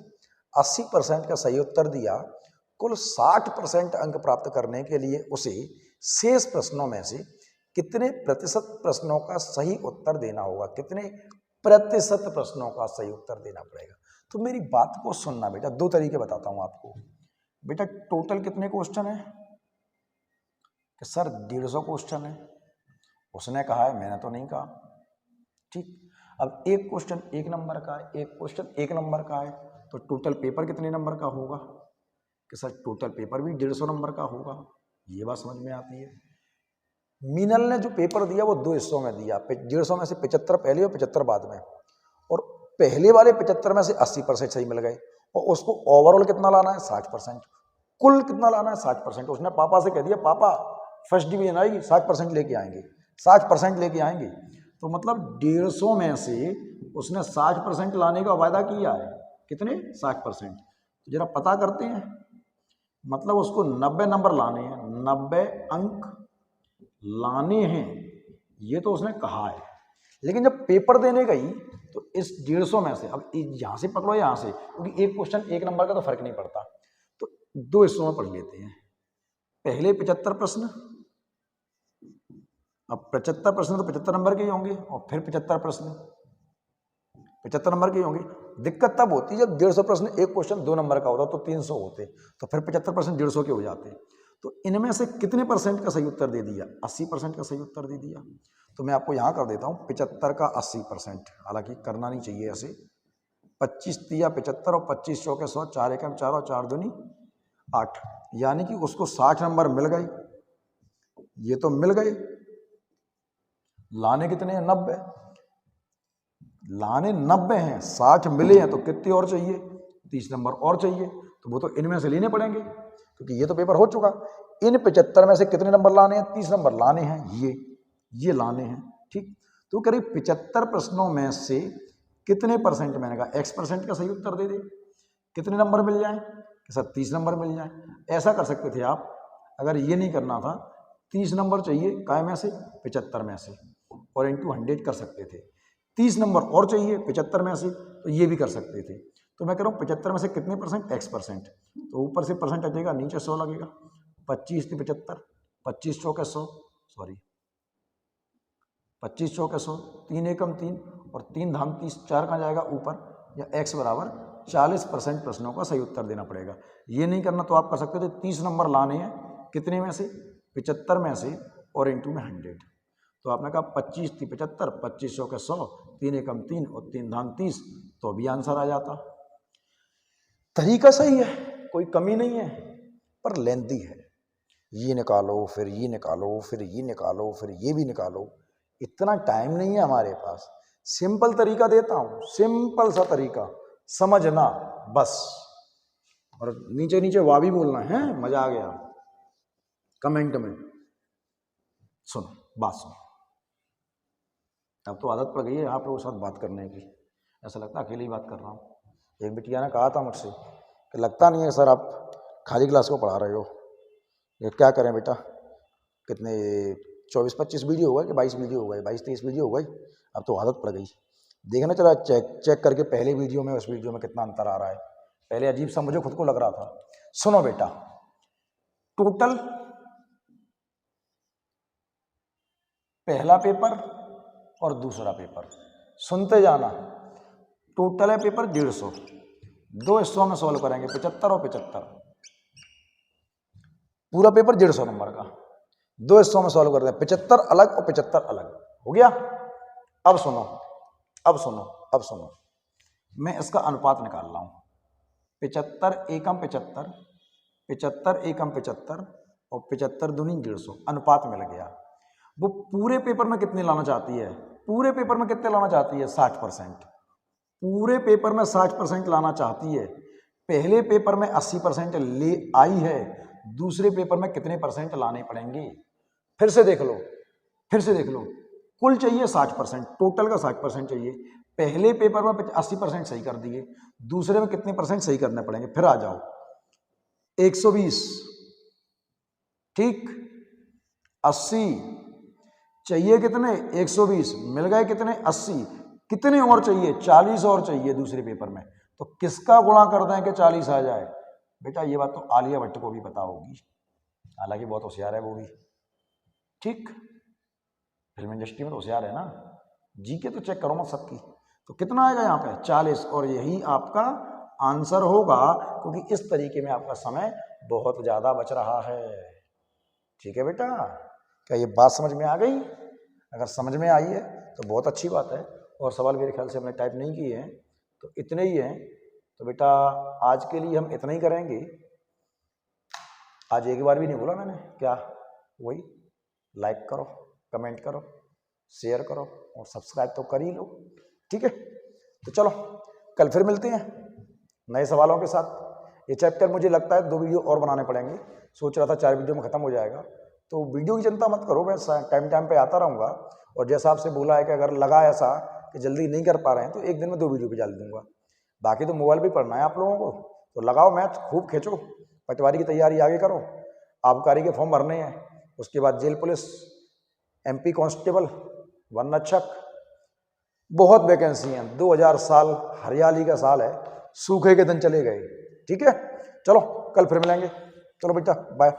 80% का सही उत्तर दिया। कुल 60% अंक प्राप्त करने के लिए उसे शेष प्रश्नों में से कितने प्रतिशत प्रश्नों का सही उत्तर देना होगा? कितने प्रतिशत प्रश्नों का सही उत्तर देना पड़ेगा? तो मेरी बात को सुनना बेटा, दो तरीके बताता हूं आपको। बेटा टोटल कितने क्वेश्चन है? कि सर 150 क्वेश्चन है। उसने कहा है, मैंने तो नहीं कहा। ठीक, अब एक क्वेश्चन 1 नंबर का है, एक क्वेश्चन 1 नंबर का है, तो टोटल पेपर कितने नंबर का होगा? कि सर टोटल पेपर भी 150 नंबर का होगा। ये बात समझ में आती है। मीनल ने जो पेपर दिया वो 2 हिस्सों में दिया, 150 में से 75 पहले और 75 बाद में, और पहले वाले 75 में से 80% सही मिल गए, और उसको ओवरऑल कितना लाना है? 60%। कुल कितना लाना है? 60%। उसने पापा से कह दिया, पापा फर्स्ट डिवीजन आएगी, 60% लेके आएंगे, 60% लेके आएंगे। तो मतलब 150 में से उसने 60% लाने का वायदा किया है। कितने? 60%। तो जरा पता करते हैं। मतलब उसको 90 नंबर लाने हैं, 90 अंक लाने हैं, ये तो उसने कहा है। लेकिन जब पेपर देने गई तो इस 150 में से, अब यहां से पकड़ो यहां से, क्योंकि एक क्वेश्चन 1 नंबर का तो फर्क नहीं पड़ता, तो 2 हिस्सों में पढ़ लेते हैं। पहले 75 प्रश्न, अब 75 प्रश्न तो 75 नंबर के ही होंगे, और फिर 75 प्रश्न 75 नंबर के ही होंगे। दिक्कत तब होती है जब 150 प्रश्न एक क्वेश्चन 2 नंबर का होता तो 300 होते, तो फिर 75 प्रश्न 150 के हो जाते। तो इनमें से कितने परसेंट का सही उत्तर दे दिया? 80% का सही उत्तर दे दिया। तो मैं आपको यहां कर देता हूं 75 का 80%, हालांकि करना नहीं चाहिए ऐसे। 25 तिया 75 और 25 चौके 100, 4 एकम 4 और 4 दूनी 8, यानी कि उसको 60 नंबर मिल गए। ये तो मिल गए, लाने कितने हैं? 90। लाने 90 हैं, 60 मिले हैं, तो कितने और चाहिए? 30 नंबर और चाहिए। तो वो तो इनमें से लेने पड़ेंगे, क्योंकि ये तो पेपर हो चुका। इन 75 में से कितने नंबर लाने हैं? 30 नंबर लाने हैं, ये लाने हैं। ठीक, तो करीब 75 प्रश्नों में से कितने परसेंट, मैंने कहा x% का सही उत्तर दे दे, कितने नंबर मिल जाए? सर 30 नंबर मिल जाए। ऐसा कर सकते थे आप, अगर ये नहीं करना था, 30 नंबर चाहिए काय में से? 75 में से, और इंटू 100 कर सकते थे। 30 नंबर और चाहिए 75 में से, तो ये भी कर सकते थे। तो मैं कह रहा हूँ 75 में से कितने परसेंट? x%। तो ऊपर से परसेंट हटेगा, नीचे 100 लगेगा। 25 से 75, 25 चौके 100, सॉरी 25 चौके 100, 3 एकम 3 और 3 धाम 30, 4 कहाँ जाएगा? ऊपर। या x बराबर 40% प्रश्नों का सही उत्तर देना पड़ेगा। ये नहीं करना तो आप कर सकते थे 30 नंबर लाने हैं, कितने में से? 75 में से, और इंटू में 100। तो आपने कहा 25 थी 75, 25 चौके 100, 3 एकम 3 और 3 धाम 30, तो भी आंसर आ जाता। तरीका सही है, कोई कमी नहीं है, पर लेंथी है। ये निकालो, फिर ये निकालो, फिर ये निकालो, फिर ये भी निकालो, इतना टाइम नहीं है हमारे पास। सिंपल तरीका देता हूं, सिंपल सा तरीका, समझना बस। और नीचे नीचे वाह भी बोलना है, मजा आ गया कमेंट में। सुनो, बात सुनो। अब तो आदत पड़ गई है आप लोगों के साथ बात करने की, ऐसा लगता है अकेले ही बात कर रहा हूँ। एक बिटिया ने कहा था मुझसे कि लगता नहीं है सर आप खाली क्लास को पढ़ा रहे हो। ये क्या करें बेटा, कितने 24-25 वीडियो हो गए कि 22 वीडियो हो गए, 22-23 वीडियो हो गई। अब तो आदत पड़ गई। देखना चला चेक करके पहले वीडियो में उस वीडियो में कितना अंतर आ रहा है। पहले अजीब सा मुझे खुद को लग रहा था। सुनो बेटा, टोटल पहला पेपर और दूसरा पेपर, सुनते जाना। टोटल है पेपर 150, 2 हिस्सों में सॉल्व करेंगे, 75 और 75। पूरा पेपर 150 नंबर का, 2 हिस्सों में सॉल्व करते हैं, 75 अलग और 75 अलग। हो गया? अब सुनो, अब सुनो, अब सुनो, मैं इसका अनुपात निकाल रहा हूं। 75 एकम 75, 75 एकम 75 और 75 दूनी 150, अनुपात मिल गया। वो पूरे पेपर में कितने लाना चाहती है? पूरे पेपर में कितने लाना चाहती है? 60%। पूरे पेपर में 60% लाना चाहती है। पहले पेपर में 80% ले आई है, दूसरे पेपर में कितने परसेंट लाने पड़ेंगे? फिर से देख लो, फिर से देख लो। कुल चाहिए 60%, टोटल का 60% चाहिए। पहले पेपर में 80% सही कर दिए, दूसरे में कितने परसेंट सही करने पड़ेंगे? फिर आ जाओ, 120, ठीक। 80 चाहिए कितने, 120, मिल गए कितने 80, कितने और चाहिए 40 और चाहिए दूसरे पेपर में, तो किसका गुणा कर दें कि 40 आ जाए। बेटा ये बात तो आलिया भट्ट को भी पता होगी, हालांकि बहुत होशियार है वो भी, ठीक। फिल्म इंडस्ट्री में तो होशियार है ना, जीके तो चेक करो मत सबकी। तो कितना आएगा यहाँ पे 40, और यही आपका आंसर होगा, क्योंकि इस तरीके में आपका समय बहुत ज्यादा बच रहा है। ठीक है बेटा, क्या ये बात समझ में आ गई? अगर समझ में आई है तो बहुत अच्छी बात है, और सवाल मेरे ख्याल से हमने टाइप नहीं किए हैं, तो इतने ही हैं। तो बेटा आज के लिए हम इतना ही करेंगे। आज एक बार भी नहीं बोला मैंने, क्या वही लाइक करो, कमेंट करो, शेयर करो और सब्सक्राइब तो कर ही लो, ठीक है। तो चलो कल फिर मिलते हैं नए सवालों के साथ। ये चैप्टर मुझे लगता है 2 वीडियो और बनाने पड़ेंगे, सोच रहा था 4 वीडियो में ख़त्म हो जाएगा। तो वीडियो की चिंता मत करो, मैं टाइम पे आता रहूँगा, और जैसा आपसे बोला है कि अगर लगा ऐसा कि जल्दी नहीं कर पा रहे हैं तो एक दिन में 2 वीडियो भी डाल दूंगा। बाकी तो मोबाइल भी पढ़ना है आप लोगों को, तो लगाओ मैथ, खूब खींचो, पटवारी की तैयारी आगे करो, आबकारी के फॉर्म भरने हैं, उसके बाद जेल पुलिस, MP कांस्टेबल, वन रक्षक, बहुत वैकेंसी हैं। 2000 साल हरियाली का साल है, सूखे के दिन चले गए, ठीक है। चलो कल फिर मिलेंगे, चलो बेटा बाय।